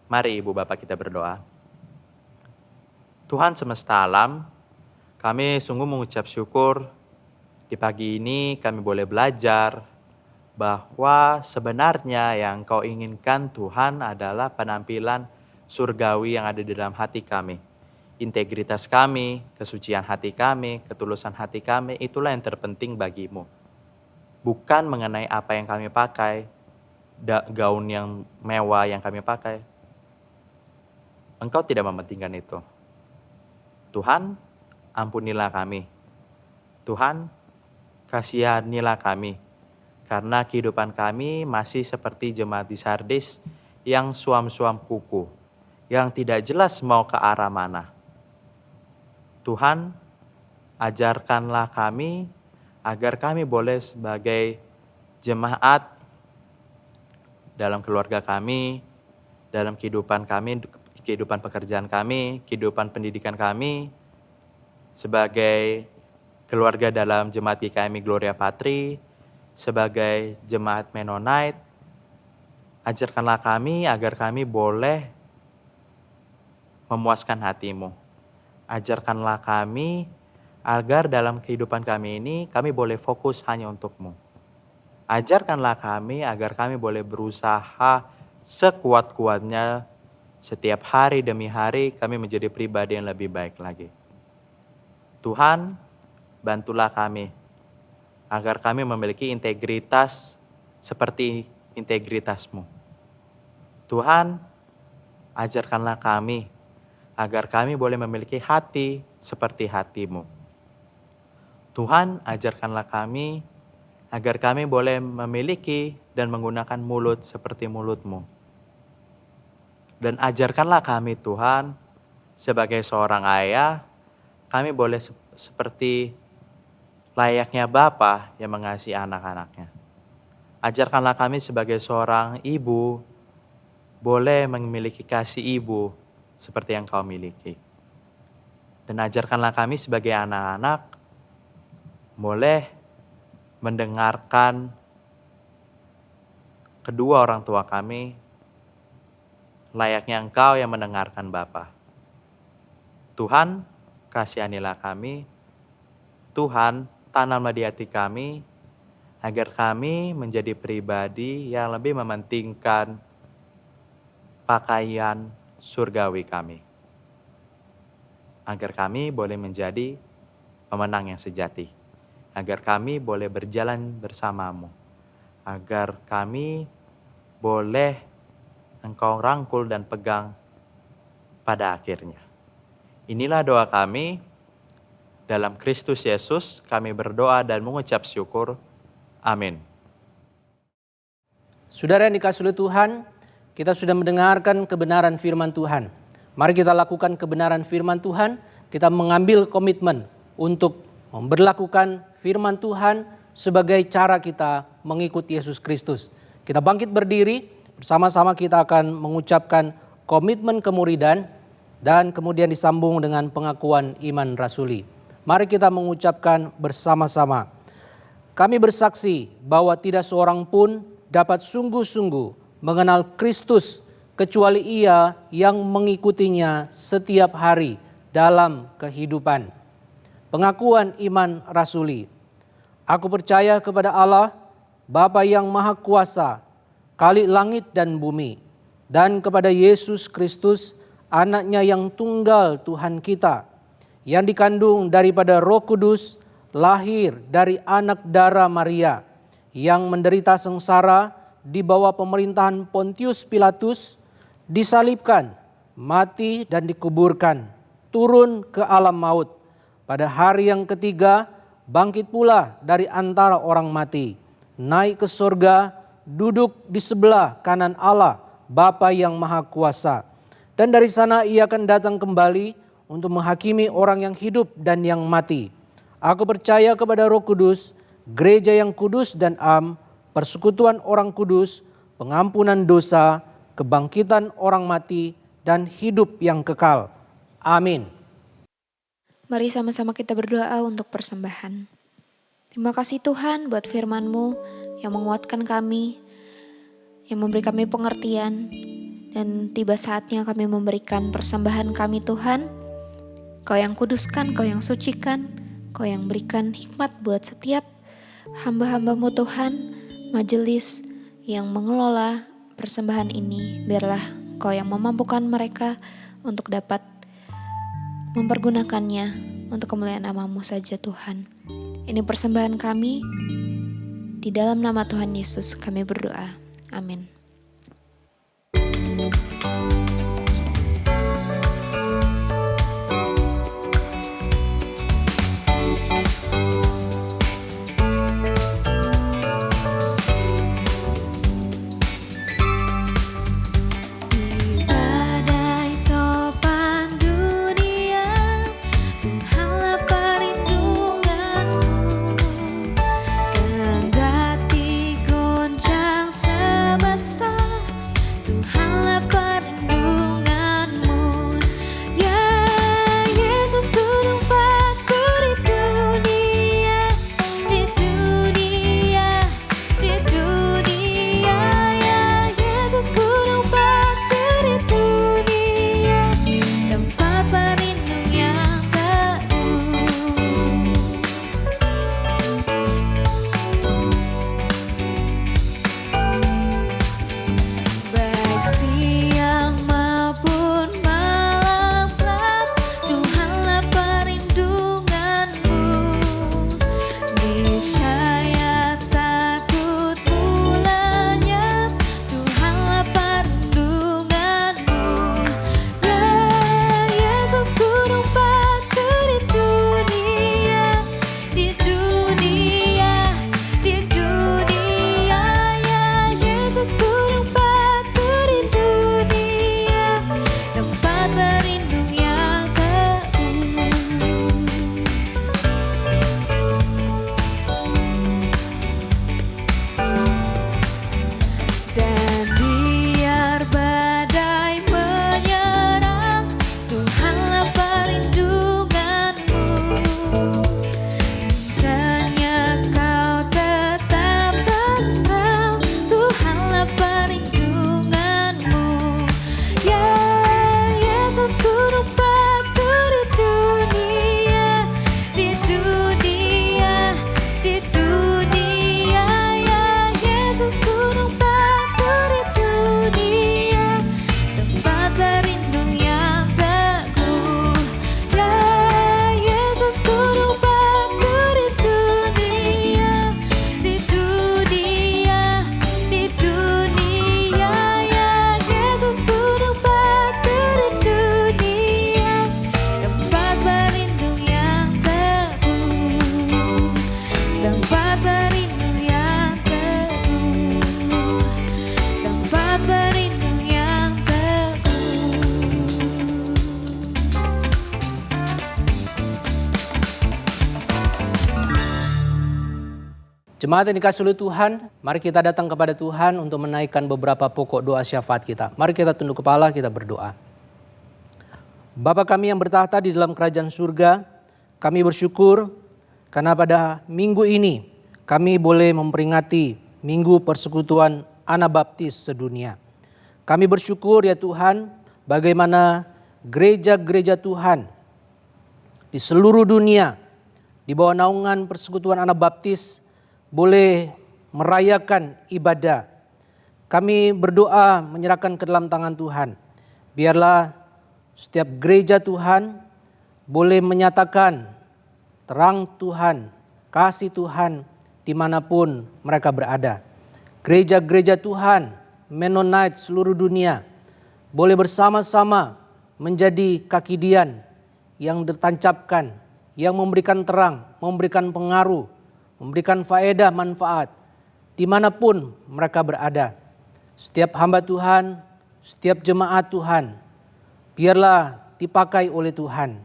Mari Ibu Bapak kita berdoa. Tuhan semesta alam, kami sungguh mengucap syukur di pagi ini kami boleh belajar bahwa sebenarnya yang Kau inginkan Tuhan adalah penampilan surgawi yang ada di dalam hati kami. Integritas kami, kesucian hati kami, ketulusan hati kami, itulah yang terpenting bagimu. Bukan mengenai apa yang kami pakai, gaun yang mewah yang kami pakai. Engkau tidak mementingkan itu. Tuhan, ampunilah kami. Tuhan, kasihanilah kami. Karena kehidupan kami masih seperti jemaat di Sardis yang suam-suam kuku, yang tidak jelas mau ke arah mana. Tuhan, ajarkanlah kami agar kami boleh sebagai jemaat dalam keluarga kami, dalam kehidupan kami, kehidupan pekerjaan kami, kehidupan pendidikan kami, sebagai keluarga dalam jemaat GKMI Gloria Patri, sebagai jemaat Mennonite, ajarkanlah kami agar kami boleh memuaskan hati-Mu. Ajarkanlah kami agar dalam kehidupan kami ini kami boleh fokus hanya untuk-Mu. Ajarkanlah kami agar kami boleh berusaha sekuat-kuatnya setiap hari demi hari kami menjadi pribadi yang lebih baik lagi. Tuhan, bantulah kami agar kami memiliki integritas seperti integritas-Mu. Tuhan, ajarkanlah kami agar kami boleh memiliki hati seperti hati-Mu. Tuhan, ajarkanlah kami agar kami boleh memiliki dan menggunakan mulut seperti mulut-Mu. Dan ajarkanlah kami Tuhan, sebagai seorang ayah, kami boleh seperti layaknya Bapa yang mengasihi anak-anaknya. Ajarkanlah kami sebagai seorang ibu, boleh memiliki kasih ibu seperti yang Kau miliki. Dan ajarkanlah kami sebagai anak-anak, boleh mendengarkan kedua orang tua kami, layaknya Engkau yang mendengarkan Bapa. Tuhan, kasihanilah kami. Tuhan, tanamlah di hati kami, agar kami menjadi pribadi yang lebih mementingkan pakaian surgawi kami. Agar kami boleh menjadi pemenang yang sejati. Agar kami boleh berjalan bersama-Mu. Agar kami boleh Engkau rangkul dan pegang pada akhirnya. Inilah doa kami. Dalam Kristus Yesus kami berdoa dan mengucap syukur. Amin. Saudara yang dikasihi oleh Tuhan, kita sudah mendengarkan kebenaran firman Tuhan. Mari kita lakukan kebenaran firman Tuhan, kita mengambil komitmen untuk memberlakukan firman Tuhan sebagai cara kita mengikuti Yesus Kristus. Kita bangkit berdiri, bersama-sama kita akan mengucapkan komitmen kemuridan dan kemudian disambung dengan pengakuan iman rasuli. Mari kita mengucapkan bersama-sama. Kami bersaksi bahwa tidak seorang pun dapat sungguh-sungguh mengenal Kristus kecuali ia yang mengikutinya setiap hari dalam kehidupan. Pengakuan iman rasuli. Aku percaya kepada Allah, Bapa yang Maha Kuasa, Khalik langit dan bumi, dan kepada Yesus Kristus, Anak-Nya yang tunggal Tuhan kita, yang dikandung daripada Roh Kudus, lahir dari anak darah Maria, yang menderita sengsara di bawah pemerintahan Pontius Pilatus, disalibkan, mati dan dikuburkan, turun ke alam maut. Pada hari yang ketiga, bangkit pula dari antara orang mati, naik ke surga, duduk di sebelah kanan Allah, Bapa yang Maha Kuasa. Dan dari sana ia akan datang kembali untuk menghakimi orang yang hidup dan yang mati. Aku percaya kepada Roh Kudus, gereja yang kudus dan am, persekutuan orang kudus, pengampunan dosa, kebangkitan orang mati, dan hidup yang kekal. Amin. Mari sama-sama kita berdoa untuk persembahan. Terima kasih Tuhan buat firman-Mu yang menguatkan kami, yang memberi kami pengertian, dan tiba saatnya kami memberikan persembahan kami Tuhan. Kau yang kuduskan, Kau yang sucikan, Kau yang berikan hikmat buat setiap hamba-hamba-Mu Tuhan, majelis yang mengelola persembahan ini. Biarlah Kau yang memampukan mereka untuk dapat mempergunakannya untuk kemuliaan nama-Mu saja Tuhan. Ini persembahan kami, di dalam nama Tuhan Yesus kami berdoa. Amin. Jemaat yang dikasihi oleh Tuhan, mari kita datang kepada Tuhan untuk menaikkan beberapa pokok doa syafaat kita. Mari kita tunduk kepala, kita berdoa. Bapa kami yang bertahta di dalam kerajaan surga, kami bersyukur karena pada minggu ini kami boleh memperingati Minggu Persekutuan Anabaptis sedunia. Kami bersyukur ya Tuhan, bagaimana gereja-gereja Tuhan di seluruh dunia di bawah naungan Persekutuan Anabaptis boleh merayakan ibadah. Kami berdoa menyerahkan ke dalam tangan Tuhan. Biarlah setiap gereja Tuhan boleh menyatakan terang Tuhan, kasih Tuhan dimanapun mereka berada. Gereja-gereja Tuhan, Mennonite seluruh dunia boleh bersama-sama menjadi kaki dian yang ditancapkan, yang memberikan terang, memberikan pengaruh, memberikan faedah manfaat dimanapun mereka berada. Setiap hamba Tuhan, setiap jemaat Tuhan, biarlah dipakai oleh Tuhan.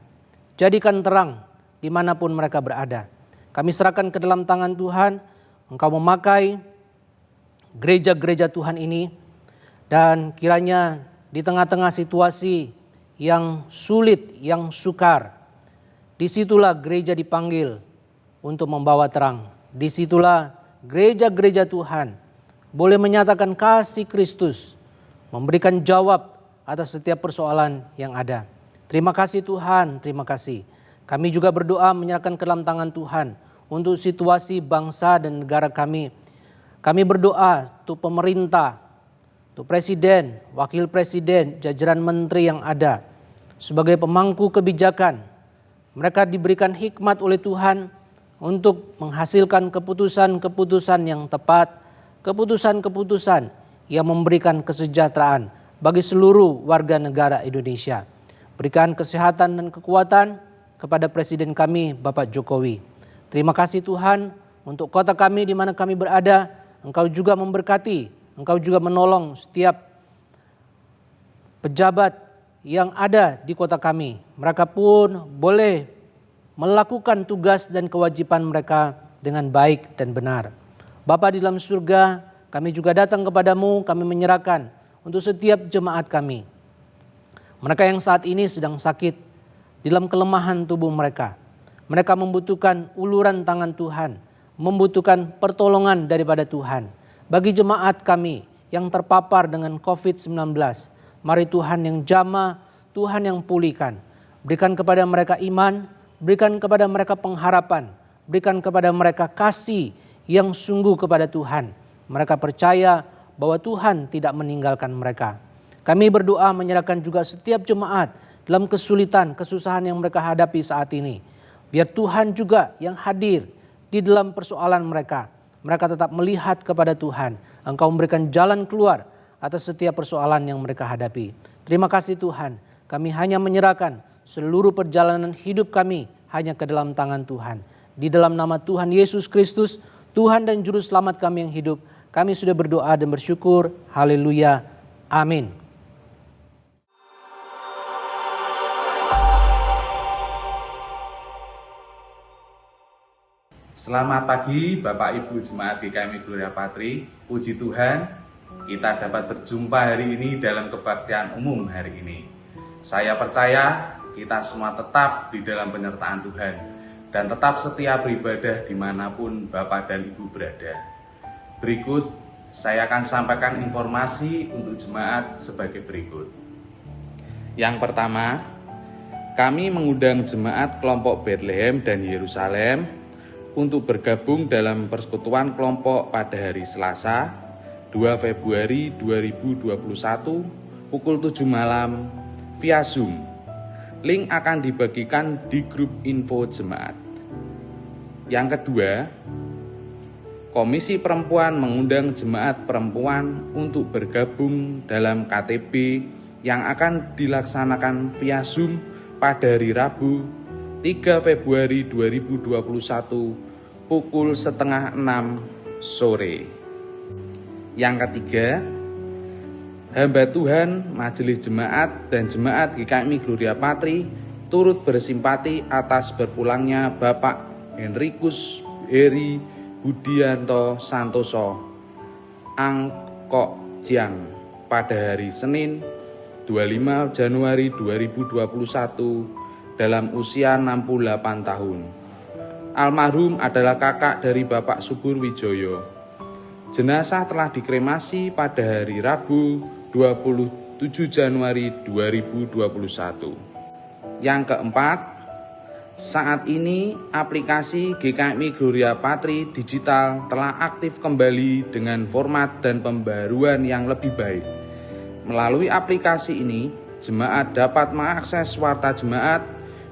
Jadikan terang dimanapun mereka berada. Kami serahkan ke dalam tangan Tuhan, Engkau memakai gereja-gereja Tuhan ini, dan kiranya di tengah-tengah situasi yang sulit, yang sukar, disitulah gereja dipanggil untuk membawa terang. Disitulah gereja-gereja Tuhan boleh menyatakan kasih Kristus, memberikan jawab atas setiap persoalan yang ada. Terima kasih Tuhan, terima kasih. Kami juga berdoa menyerahkan ke dalam tangan Tuhan untuk situasi bangsa dan negara kami. Kami berdoa untuk pemerintah, untuk presiden, wakil presiden, jajaran menteri yang ada sebagai pemangku kebijakan. Mereka diberikan hikmat oleh Tuhan untuk menghasilkan keputusan-keputusan yang tepat, keputusan-keputusan yang memberikan kesejahteraan bagi seluruh warga negara Indonesia. Berikan kesehatan dan kekuatan kepada Presiden kami, Bapak Jokowi. Terima kasih Tuhan untuk kota kami di mana kami berada. Engkau juga memberkati, Engkau juga menolong setiap pejabat yang ada di kota kami. Mereka pun boleh melakukan tugas dan kewajiban mereka dengan baik dan benar. Bapa di dalam surga, kami juga datang kepadamu, kami menyerahkan untuk setiap jemaat kami. Mereka yang saat ini sedang sakit di dalam kelemahan tubuh mereka. Mereka membutuhkan uluran tangan Tuhan, membutuhkan pertolongan daripada Tuhan. Bagi jemaat kami yang terpapar dengan COVID-19, mari Tuhan yang jamah, Tuhan yang pulihkan. Berikan kepada mereka iman, berikan kepada mereka pengharapan, berikan kepada mereka kasih yang sungguh kepada Tuhan. Mereka percaya bahwa Tuhan tidak meninggalkan mereka. Kami berdoa menyerahkan juga setiap jemaat dalam kesulitan, kesusahan yang mereka hadapi saat ini. Biar Tuhan juga yang hadir di dalam persoalan mereka. Mereka tetap melihat kepada Tuhan. Engkau memberikan jalan keluar atas setiap persoalan yang mereka hadapi. Terima kasih Tuhan. Kami hanya menyerahkan seluruh perjalanan hidup kami hanya ke dalam tangan Tuhan. Di dalam nama Tuhan Yesus Kristus, Tuhan dan Juru Selamat kami yang hidup, kami sudah berdoa dan bersyukur. Haleluya. Amin. Selamat pagi Bapak Ibu Jemaat GKMI Gloria Patri. Puji Tuhan, kita dapat berjumpa hari ini dalam kebaktian umum hari ini. Saya percaya kita semua tetap di dalam penyertaan Tuhan dan tetap setia beribadah dimanapun Bapak dan Ibu berada. Berikut saya akan sampaikan informasi untuk jemaat sebagai berikut. Yang pertama, kami mengundang jemaat kelompok Bethlehem dan Yerusalem untuk bergabung dalam persekutuan kelompok pada hari Selasa 2 Februari 2021 pukul 7 malam via Zoom. Link akan dibagikan di grup info jemaat. Yang kedua, Komisi Perempuan mengundang jemaat perempuan untuk bergabung dalam KTB yang akan dilaksanakan via Zoom pada hari Rabu 3 Februari 2021 pukul 5:30 sore. Yang ketiga, hamba Tuhan, Majelis Jemaat dan Jemaat GKMI Gloria Patri turut bersimpati atas berpulangnya Bapak Henrikus Heri Budianto Santoso Angkok Jiang pada hari Senin 25 Januari 2021 dalam usia 68 tahun. Almarhum adalah kakak dari Bapak Subur Wijoyo. Jenazah telah dikremasi pada hari Rabu 27 Januari 2021. Yang keempat, saat ini aplikasi GKMI Gloria Patri Digital telah aktif kembali dengan format dan pembaruan yang lebih baik. Melalui aplikasi ini, jemaat dapat mengakses warta jemaat,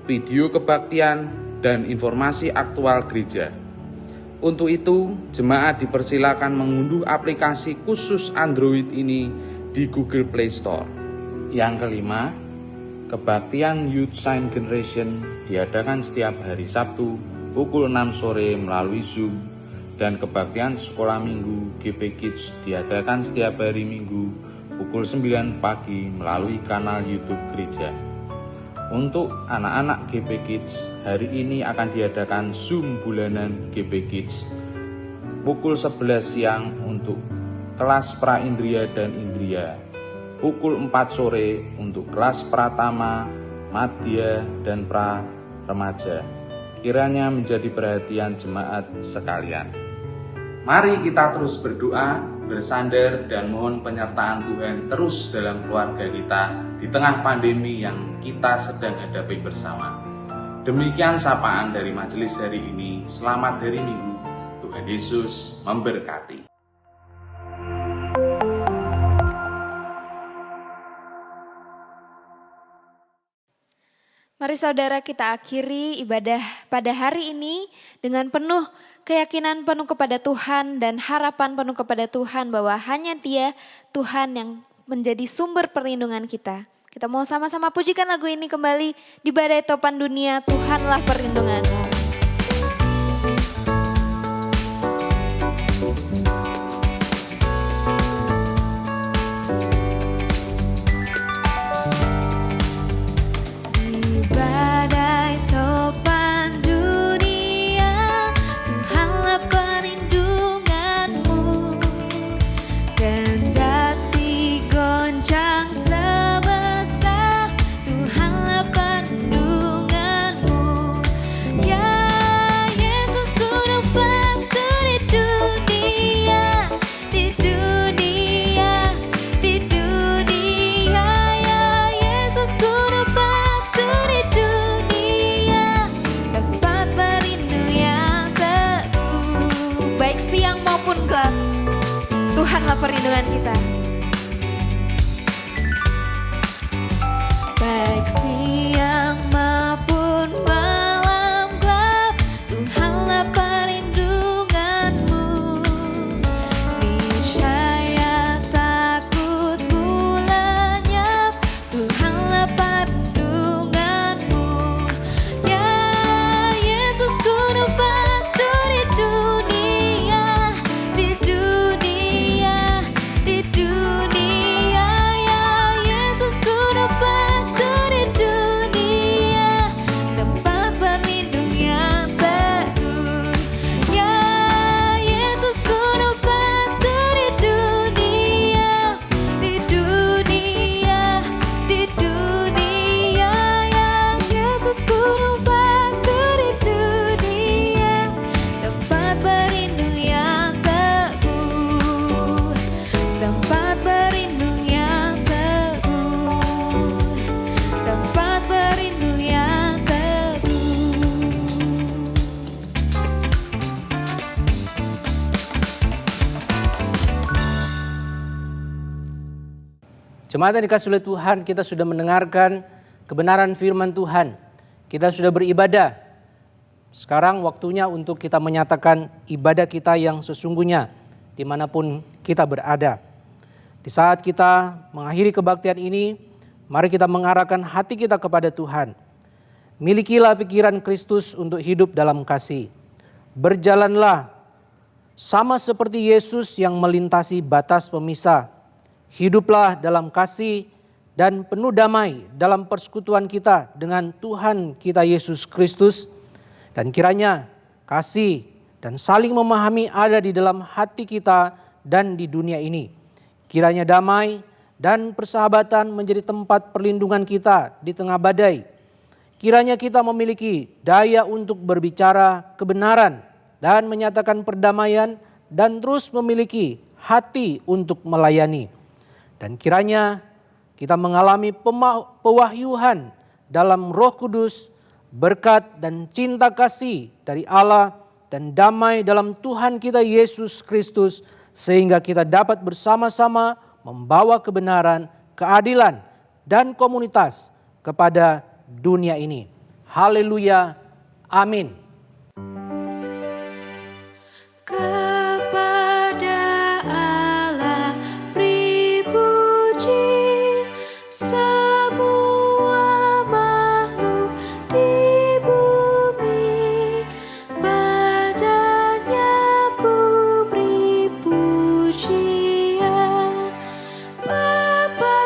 video kebaktian, dan informasi aktual gereja. Untuk itu, jemaat dipersilakan mengunduh aplikasi khusus Android ini di Google Play Store. Yang kelima, kebaktian Youth Sign Generation diadakan setiap hari Sabtu pukul 6 sore melalui Zoom, dan kebaktian sekolah minggu GP Kids diadakan setiap hari Minggu pukul 9 pagi melalui kanal YouTube gereja. Untuk anak-anak GP Kids, hari ini akan diadakan Zoom bulanan GP Kids pukul 11 siang untuk kelas pra-indria dan indria, pukul 4 sore untuk kelas pratama, madya, dan pra-remaja. Kiranya menjadi perhatian jemaat sekalian. Mari kita terus berdoa, bersandar, dan mohon penyertaan Tuhan terus dalam keluarga kita di tengah pandemi yang kita sedang hadapi bersama. Demikian sapaan dari majelis hari ini. Selamat hari Minggu. Tuhan Yesus memberkati. Mari saudara kita akhiri ibadah pada hari ini dengan penuh keyakinan penuh kepada Tuhan dan harapan penuh kepada Tuhan bahwa hanya Dia Tuhan yang menjadi sumber perlindungan kita. Kita mau sama-sama pujikan lagu ini kembali di badai topan dunia, Tuhanlah perlindunganmu. Tuhanlah perlindungan kita. Baik siang maupun malam gelap, Tuhanlah perlindunganmu. Niscaya takut lenyap, Tuhanlah perlindunganmu. Ya Yesus guru batu di dunia, di dunia, di dunia. Ya Yesus guru batu di dunia, tempat berlindung yang teguh. Ya Yesus guru batu di dunia, di dunia, di dunia. Ya Yesus guru batu di dunia, tempat berlindung yang teguh, tempat berlindung yang teguh, tempat berlindung yang teguh. Jemaat yang dikasihi oleh Tuhan, kita sudah mendengarkan kebenaran firman Tuhan. Kita sudah beribadah. Sekarang waktunya untuk kita menyatakan ibadah kita yang sesungguhnya dimanapun kita berada. Di saat kita mengakhiri kebaktian ini, mari kita mengarahkan hati kita kepada Tuhan. Milikilah pikiran Kristus untuk hidup dalam kasih. Berjalanlah sama seperti Yesus yang melintasi batas pemisah. Hiduplah dalam kasih dan penuh damai dalam persekutuan kita dengan Tuhan kita Yesus Kristus. Dan kiranya kasih dan saling memahami ada di dalam hati kita dan di dunia ini. Kiranya damai dan persahabatan menjadi tempat perlindungan kita di tengah badai. Kiranya kita memiliki daya untuk berbicara kebenaran dan menyatakan perdamaian dan terus memiliki hati untuk melayani. Dan kiranya kita mengalami pewahyuan dalam Roh Kudus, berkat dan cinta kasih dari Allah dan damai dalam Tuhan kita Yesus Kristus, sehingga kita dapat bersama-sama membawa kebenaran, keadilan, dan komunitas kepada dunia ini. Haleluya. Amin. Kepada Allah beri puji, semua makhluk di bumi, padanya ku beri pujian. Bapa,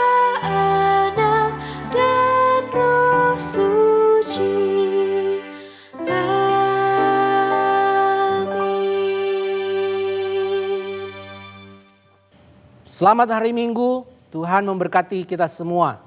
Anak, dan Roh Suci. Selamat hari Minggu, Tuhan memberkati kita semua.